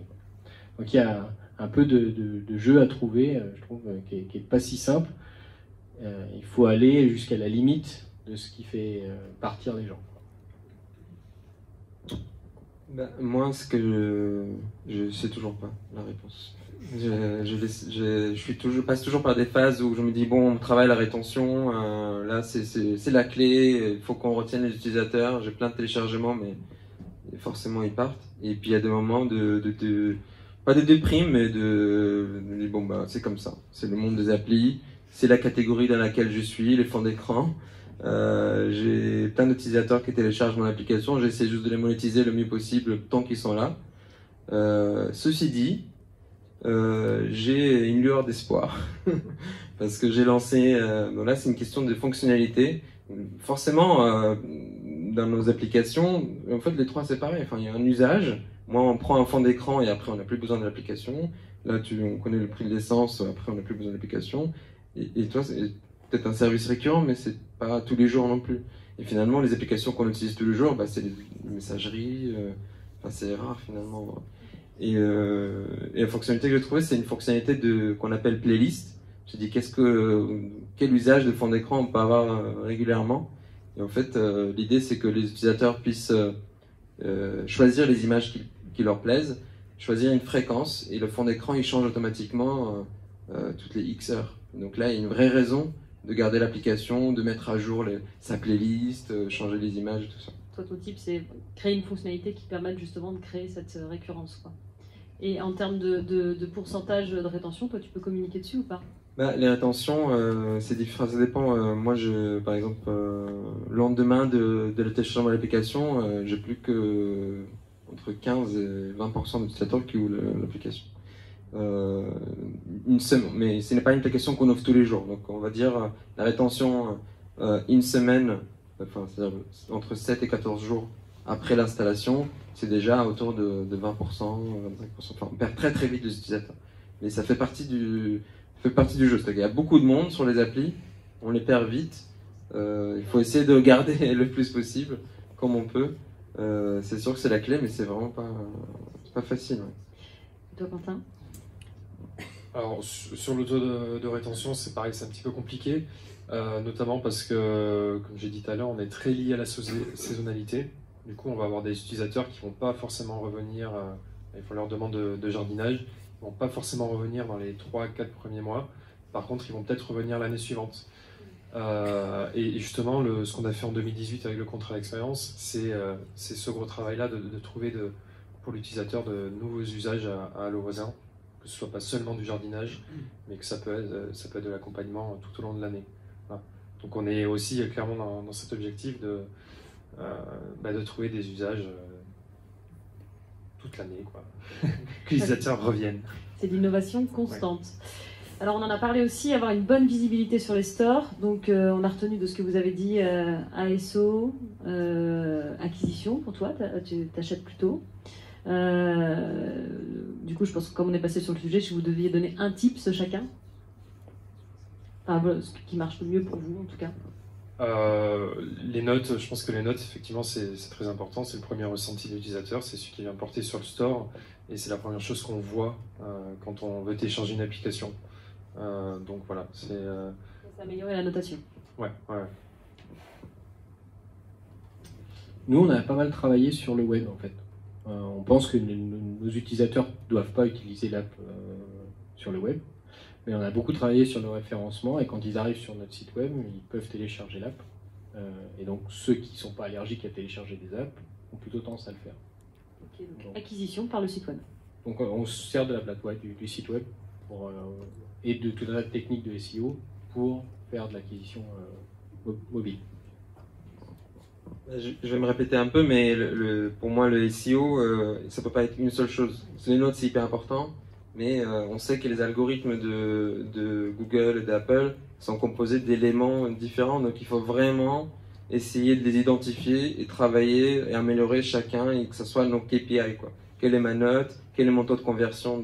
Donc il y a un peu de jeu à trouver, je trouve, qui est pas si simple. Il faut aller jusqu'à la limite de ce qui fait partir les gens. Moi, je sais toujours pas la réponse. Je passe toujours par des phases où je me dis bon, on travaille la rétention, là c'est la clé, il faut qu'on retienne les utilisateurs, j'ai plein de téléchargements mais forcément ils partent. Et puis il y a des moments pas de déprime mais bon bah c'est comme ça, c'est le monde des applis, c'est la catégorie dans laquelle je suis, les fonds d'écran. J'ai plein d'utilisateurs qui téléchargent mon application, j'essaie juste de les monétiser le mieux possible tant qu'ils sont là. Ceci dit, j'ai une lueur d'espoir parce que j'ai lancé, donc là c'est une question de fonctionnalité. Forcément, dans nos applications, en fait les trois c'est pareil, enfin, il y a un usage. Moi on prend un fond d'écran et après on n'a plus besoin de l'application. Là on connaît le prix de l'essence, après on n'a plus besoin de l'application. Et toi c'est peut-être un service récurrent mais c'est pas tous les jours non plus. Et finalement les applications qu'on utilise tous les jours, bah, c'est les messageries, enfin, c'est rare finalement. Et la fonctionnalité que j'ai trouvée, c'est une fonctionnalité qu'on appelle playlist. J'ai dit quel usage de fond d'écran on peut avoir régulièrement. Et en fait, l'idée c'est que les utilisateurs puissent choisir les images qui leur plaisent, choisir une fréquence et le fond d'écran il change automatiquement toutes les X heures. Donc là, il y a une vraie raison de garder l'application, de mettre à jour sa playlist, changer les images, tout ça. Toi, ton type, c'est créer une fonctionnalité qui permette justement de créer cette récurrence, quoi. Et en termes de pourcentage de rétention, toi, tu peux communiquer dessus ou pas? Les rétentions, c'est différent, ça dépend. Moi, par exemple, le lendemain de la téléchargement de l'application, j'ai plus que entre 15 et 20% d'utilisateurs qui ouvrent l'application. Une semaine, mais ce n'est pas une application qu'on offre tous les jours. Donc, on va dire la rétention une semaine, enfin, c'est-à-dire entre 7 et 14 jours après l'installation, c'est déjà autour de 20%, 25%. Enfin, on perd très très vite les utilisateurs. Mais ça fait partie du jeu. C'est-à-dire qu'il y a beaucoup de monde sur les applis, on les perd vite. Il faut essayer de garder le plus possible, comme on peut. C'est sûr que c'est la clé, mais c'est vraiment pas facile. Ouais. Et toi, Quentin? Alors, sur le taux de rétention, c'est pareil, c'est un petit peu compliqué, notamment parce que, comme j'ai dit tout à l'heure, on est très lié à la saisonnalité. Du coup, on va avoir des utilisateurs qui ne vont pas forcément revenir, il faut leur demande de jardinage, ils ne vont pas forcément revenir dans les 3-4 premiers mois. Par contre, ils vont peut-être revenir l'année suivante. Et justement, ce qu'on a fait en 2018 avec le contrat d'expérience, c'est ce gros travail-là de trouver pour l'utilisateur de nouveaux usages à Allo Voisin, que ce ne soit pas seulement du jardinage, mais que ça peut être de l'accompagnement tout au long de l'année. Voilà. Donc on est aussi clairement dans cet objectif de trouver des usages toute l'année, quoi. Que les utilisateurs reviennent. C'est de l'innovation constante. Alors on en a parlé aussi, avoir une bonne visibilité sur les stores. Donc on a retenu de ce que vous avez dit ASO, acquisition pour toi, tu t'achètes plutôt. Du coup je pense que comme on est passé sur le sujet, si vous deviez donner un tips chacun, enfin, ce qui marche le mieux pour vous en tout cas. Les notes, je pense que les notes effectivement c'est très important, c'est le premier ressenti de l'utilisateur, c'est celui qui vient porter sur le store et c'est la première chose qu'on voit quand on veut télécharger une application. Donc voilà, c'est améliorer la notation. Ouais. Nous, on a pas mal travaillé sur le web en fait. On pense que nos utilisateurs ne doivent pas utiliser l'app sur le web, mais on a beaucoup travaillé sur le référencement et quand ils arrivent sur notre site web, ils peuvent télécharger l'app. Et donc ceux qui ne sont pas allergiques à télécharger des apps ont plutôt tendance à le faire. Okay, donc acquisition par le site web. Donc on se sert de la plateforme du site web et de toute la technique de SEO pour faire de l'acquisition mobile. Je vais me répéter un peu, mais pour moi le SEO, ça peut pas être une seule chose. Les notes c'est hyper important, mais on sait que les algorithmes de Google et d'Apple sont composés d'éléments différents, donc il faut vraiment essayer de les identifier et travailler et améliorer chacun et que ce soit nos KPI, quoi. Quelle est ma note, quel est mon taux de conversion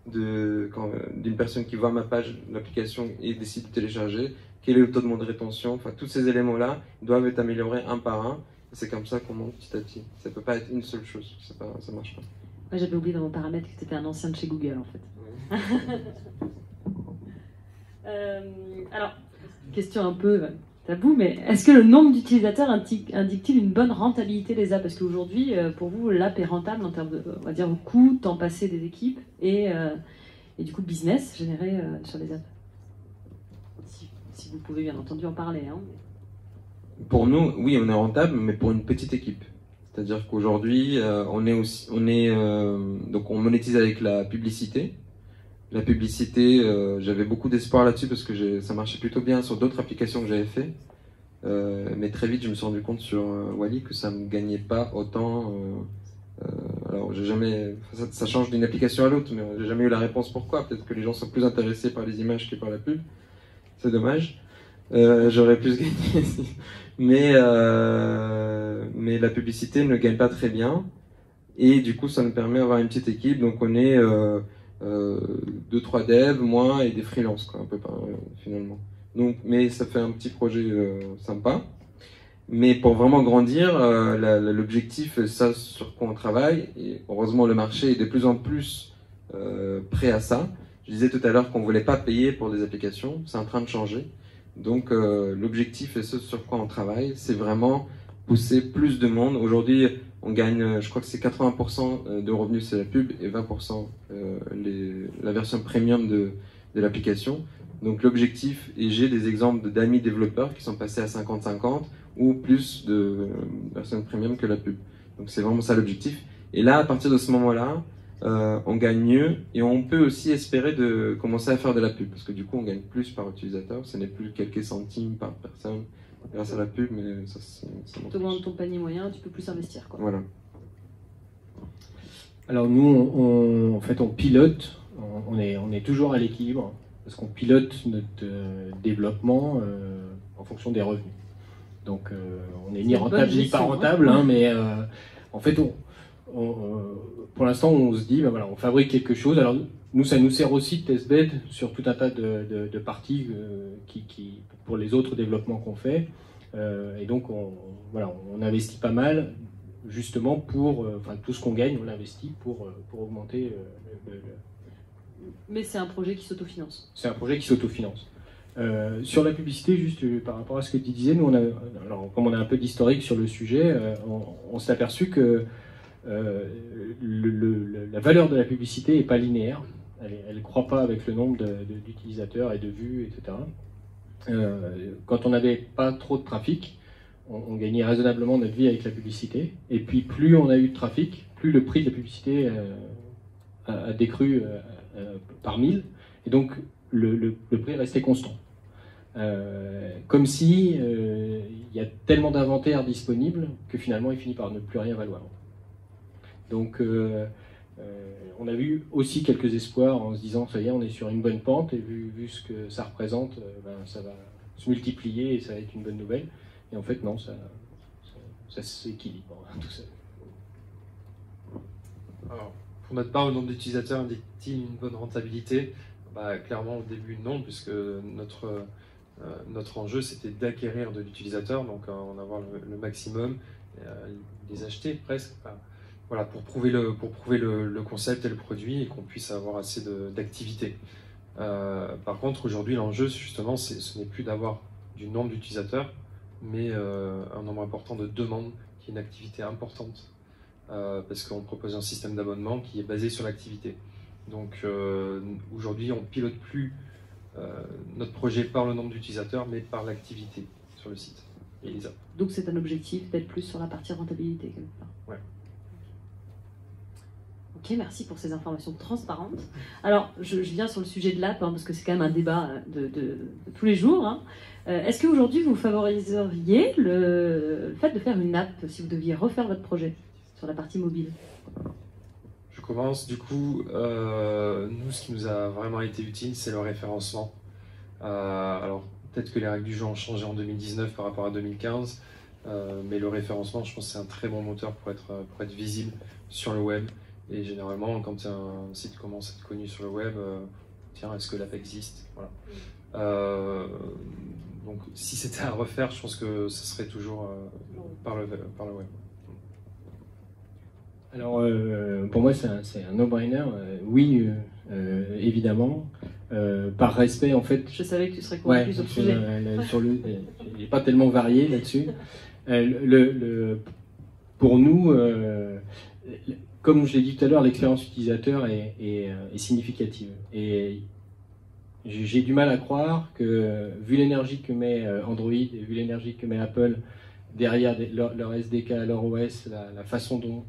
d'une personne qui voit ma page d'application et décide de télécharger, quel est le taux de mon rétention, enfin tous ces éléments-là doivent être améliorés un par un. C'est comme ça qu'on monte petit à petit. Ça peut pas être une seule chose, ça marche pas. Moi j'avais oublié dans mon paramètre que tu étais un ancien de chez Google en fait. Ouais. Alors, question un peu tabou, mais est-ce que le nombre d'utilisateurs indique-t-il une bonne rentabilité des apps? Parce qu'aujourd'hui, pour vous, l'app est rentable en termes de, on va dire, coût, temps passé des équipes et du coup de business généré sur les apps. Si vous pouvez bien entendu en parler. Hein. Pour nous, oui, on est rentable, mais pour une petite équipe. C'est-à-dire qu'aujourd'hui, donc on monétise avec la publicité. La publicité, j'avais beaucoup d'espoir là-dessus parce que ça marchait plutôt bien sur d'autres applications que j'avais fait. Mais très vite, je me suis rendu compte sur Wally que ça ne me gagnait pas autant. Alors, ça change d'une application à l'autre, mais j'ai jamais eu la réponse pourquoi. Peut-être que les gens sont plus intéressés par les images que par la pub. C'est dommage. J'aurais plus gagné. Mais la publicité ne gagne pas très bien. Et du coup, ça nous permet d'avoir une petite équipe. Donc, on est 2-3 devs, moi et des freelances, quoi, un peu finalement. Donc, mais ça fait un petit projet sympa. Mais pour vraiment grandir, l'objectif, c'est ça sur quoi on travaille. Et heureusement, le marché est de plus en plus prêt à ça. Je disais tout à l'heure qu'on ne voulait pas payer pour des applications. C'est en train de changer. Donc, l'objectif et ce sur quoi on travaille, c'est vraiment pousser plus de monde. Aujourd'hui, on gagne, je crois que c'est 80% de revenus, c'est la pub, et 20% la version premium de l'application. Donc l'objectif, et j'ai des exemples d'amis développeurs qui sont passés à 50-50 ou plus de versions premium que la pub. Donc c'est vraiment ça l'objectif. Et là, à partir de ce moment-là, on gagne mieux et on peut aussi espérer de commencer à faire de la pub parce que du coup, on gagne plus par utilisateur. Ce n'est plus quelques centimes par personne grâce à la pub, mais ça tu augmentes ton panier moyen, tu peux plus investir, quoi. Voilà. Alors nous, en fait, on pilote, on est toujours à l'équilibre, parce qu'on pilote notre développement en fonction des revenus. Donc on n'est ni rentable ni pas rentable, hein, mais en fait, pour l'instant, on se dit, ben voilà, on fabrique quelque chose. Alors nous, ça nous sert aussi de testbed sur tout un tas de parties pour les autres développements qu'on fait. Et donc, on investit pas mal, justement pour, tout ce qu'on gagne, on l'investit pour augmenter Mais c'est un projet qui s'autofinance. C'est un projet qui s'autofinance. Sur la publicité, juste par rapport à ce que tu disais, nous, comme on a un peu d'historique sur le sujet, on s'est aperçu que la valeur de la publicité n'est pas linéaire. Elle ne croît pas avec le nombre d'utilisateurs et de vues, etc. Quand on n'avait pas trop de trafic, on gagnait raisonnablement notre vie avec la publicité. Et puis plus on a eu de trafic, plus le prix de la publicité a décru par 1000. Et donc le prix restait constant. Comme si il y a tellement d'inventaire disponible que finalement il finit par ne plus rien valoir. Donc On a vu aussi quelques espoirs en se disant ça y est, on est sur une bonne pente, et vu ce que ça représente, ça va se multiplier et ça va être une bonne nouvelle. Et en fait, non, ça s'équilibre tout seul. Alors, pour notre part, le nombre d'utilisateurs indique-t-il une bonne rentabilité? Clairement, au début, non, puisque notre enjeu, c'était d'acquérir de l'utilisateur, donc en avoir le maximum, les acheter presque. Voilà, pour prouver le concept et le produit et qu'on puisse avoir assez d'activité. Par contre, aujourd'hui, l'enjeu, justement, ce n'est plus d'avoir du nombre d'utilisateurs, mais un nombre important de demandes, qui est une activité importante, parce qu'on propose un système d'abonnement qui est basé sur l'activité. Donc aujourd'hui, on ne pilote plus notre projet par le nombre d'utilisateurs, mais par l'activité sur le site et les apps. Donc c'est un objectif d'être plus sur la partie rentabilité quelque part. Ouais. Ok, merci pour ces informations transparentes. Alors, je viens sur le sujet de l'app, parce que c'est quand même un débat de tous les jours. Hein. Est-ce qu'aujourd'hui, vous favoriseriez le fait de faire une app si vous deviez refaire votre projet sur la partie mobile? Je commence. Du coup, nous, ce qui nous a vraiment été utile, c'est le référencement. Alors, peut-être que les règles du jeu ont changé en 2019 par rapport à 2015, mais le référencement, je pense que c'est un très bon moteur pour être visible sur le web. Et généralement, quand un site commence à être connu sur le web, tiens, est-ce que l'app existe? Voilà. Donc, si c'était à refaire, je pense que ce serait toujours par le web. Alors, pour moi, c'est un no-brainer. Oui, évidemment. Par respect, en fait. Je savais que tu serais convaincu sur le sujet. Il n'est pas tellement varié là-dessus. Pour nous, comme je l'ai dit tout à l'heure, l'expérience utilisateur est significative. Et j'ai du mal à croire que, vu l'énergie que met Android et vu l'énergie que met Apple derrière leur SDK, leur OS, la façon dont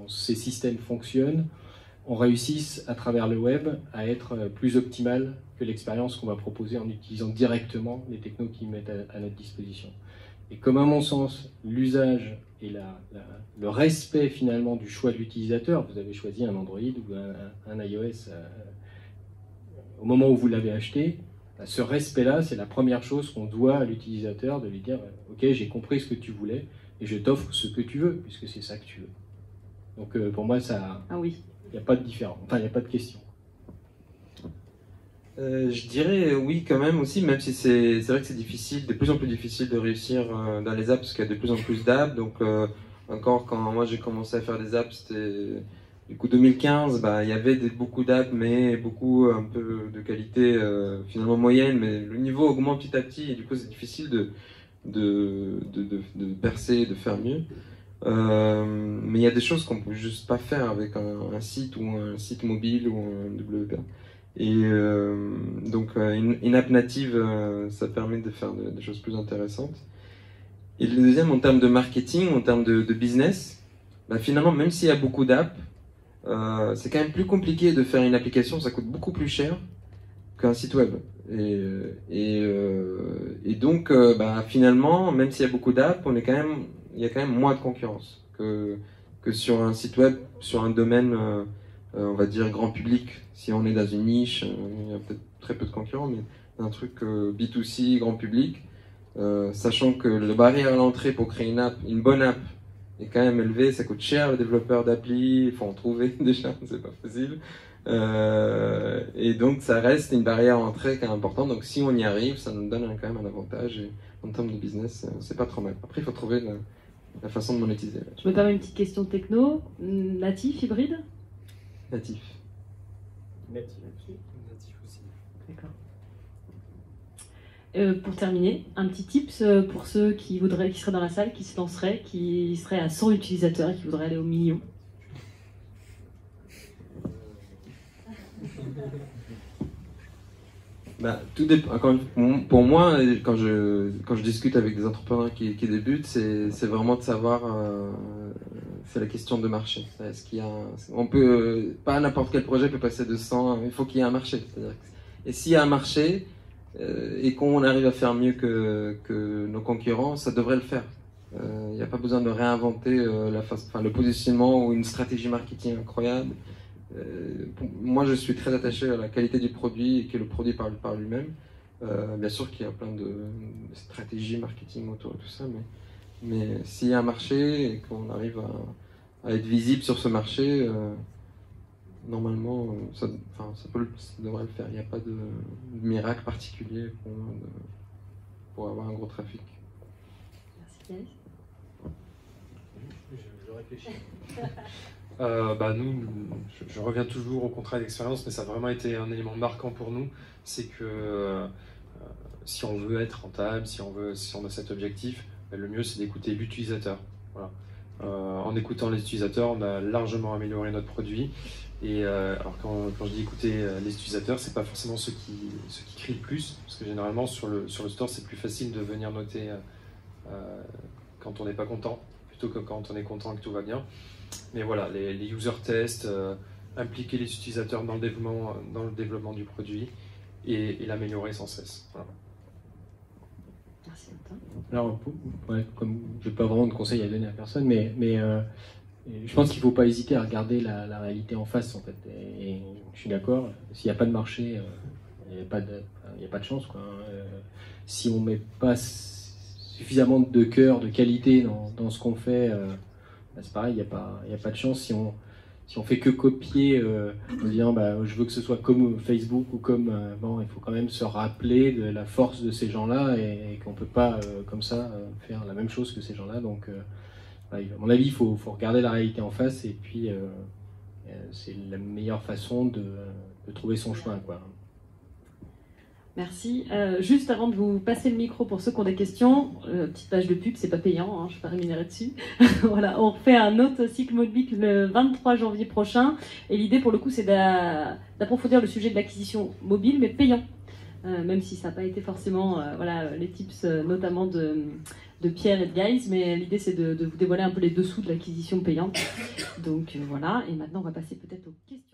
ces systèmes fonctionnent, on réussisse à travers le web à être plus optimal que l'expérience qu'on va proposer en utilisant directement les technos qu'ils mettent à notre disposition. Et comme à mon sens, l'usage et le respect finalement du choix de l'utilisateur, vous avez choisi un Android ou un iOS au moment où vous l'avez acheté, ce respect-là, c'est la première chose qu'on doit à l'utilisateur, de lui dire « Ok, j'ai compris ce que tu voulais et je t'offre ce que tu veux, puisque c'est ça que tu veux. » Donc pour moi, ça, oui. Il n'y a pas de différence, enfin il n'y a pas de question. Je dirais oui quand même aussi, même si c'est vrai que c'est difficile, de plus en plus difficile de réussir dans les apps, parce qu'il y a de plus en plus d'apps. Donc encore quand moi j'ai commencé à faire des apps, c'était du coup 2015, il y avait beaucoup d'apps, mais beaucoup un peu de qualité finalement moyenne, mais le niveau augmente petit à petit et du coup c'est difficile de percer, de faire mieux. Mais il y a des choses qu'on peut juste pas faire avec un site ou un site mobile ou un WP. Et donc une app native, ça permet de faire des choses plus intéressantes. Et le deuxième, en termes de marketing, en termes de business, finalement, même s'il y a beaucoup d'apps, c'est quand même plus compliqué de faire une application, ça coûte beaucoup plus cher qu'un site web. Et donc, finalement, même s'il y a beaucoup d'apps, il y a quand même moins de concurrence que sur un site web, sur un domaine, on va dire grand public. Si on est dans une niche, il y a peut-être très peu de concurrents, mais un truc B2C, grand public, sachant que le barrière à l'entrée pour créer une bonne app est quand même élevé, ça coûte cher, le développeur d'appli, il faut en trouver déjà, c'est pas facile. Et donc ça reste une barrière à l'entrée qui est importante, donc si on y arrive, ça nous donne quand même un avantage, et en termes de business, c'est pas trop mal. Après, il faut trouver la façon de monétiser. Je me permets une petite question techno, natif, hybride? Natif. Natif aussi. D'accord. Pour terminer, un petit tips pour ceux qui seraient dans la salle, qui se lanceraient, qui seraient à 100 utilisateurs et qui voudraient aller au million. Tout dépend. Pour moi, quand je discute avec des entrepreneurs qui débutent, c'est vraiment de savoir, c'est la question de marché. Est-ce qu'il y a, pas n'importe quel projet peut passer de 100, il faut qu'il y ait un marché. Et s'il y a un marché, et qu'on arrive à faire mieux que nos concurrents, ça devrait le faire. Il n'y a pas besoin de réinventer le positionnement ou une stratégie marketing incroyable. Moi, je suis très attaché à la qualité du produit et que le produit parle par lui-même. Bien sûr qu'il y a plein de stratégies marketing autour de tout ça, mais s'il y a un marché et qu'on arrive à être visible sur ce marché, normalement, ça devrait le faire. Il n'y a pas de miracle particulier pour avoir un gros trafic. Merci. Je réfléchis. Nous, je reviens toujours au contrat d'expérience, mais ça a vraiment été un élément marquant pour nous. C'est que si on veut être rentable, si on a cet objectif, le mieux c'est d'écouter l'utilisateur. Voilà. En écoutant les utilisateurs, on a largement amélioré notre produit. Et alors quand je dis écouter les utilisateurs, c'est pas forcément ceux qui crient le plus, parce que généralement sur le store c'est plus facile de venir noter quand on n'est pas content, plutôt que quand on est content et que tout va bien. Mais voilà, les user tests, impliquer les utilisateurs dans le développement du produit et l'améliorer sans cesse. Voilà. Merci. Alors, comme je n'ai pas vraiment de conseils à donner à personne, mais je pense qu'il ne faut pas hésiter à regarder la réalité en face, en fait. Et je suis d'accord, s'il n'y a pas de marché, il n'y a pas de chance, quoi. Si on ne met pas suffisamment de cœur, de qualité dans ce qu'on fait, c'est pareil, il n'y a pas de chance. Si on fait que copier en disant je veux que ce soit comme Facebook ou comme... il faut quand même se rappeler de la force de ces gens-là et qu'on ne peut pas comme ça faire la même chose que ces gens-là. Donc, à mon avis, il faut regarder la réalité en face et puis c'est la meilleure façon de trouver son chemin, quoi. Merci. Juste avant de vous passer le micro pour ceux qui ont des questions, petite page de pub, c'est pas payant, hein, je suis pas rémunérée dessus. Voilà, on refait un autre cycle Modebic le 23 janvier prochain. Et l'idée pour le coup c'est d'approfondir le sujet de l'acquisition mobile, mais payant. Même si ça n'a pas été forcément les tips notamment de Pierre et de Guys, mais l'idée c'est de vous dévoiler un peu les dessous de l'acquisition payante. Donc voilà, et maintenant on va passer peut-être aux questions.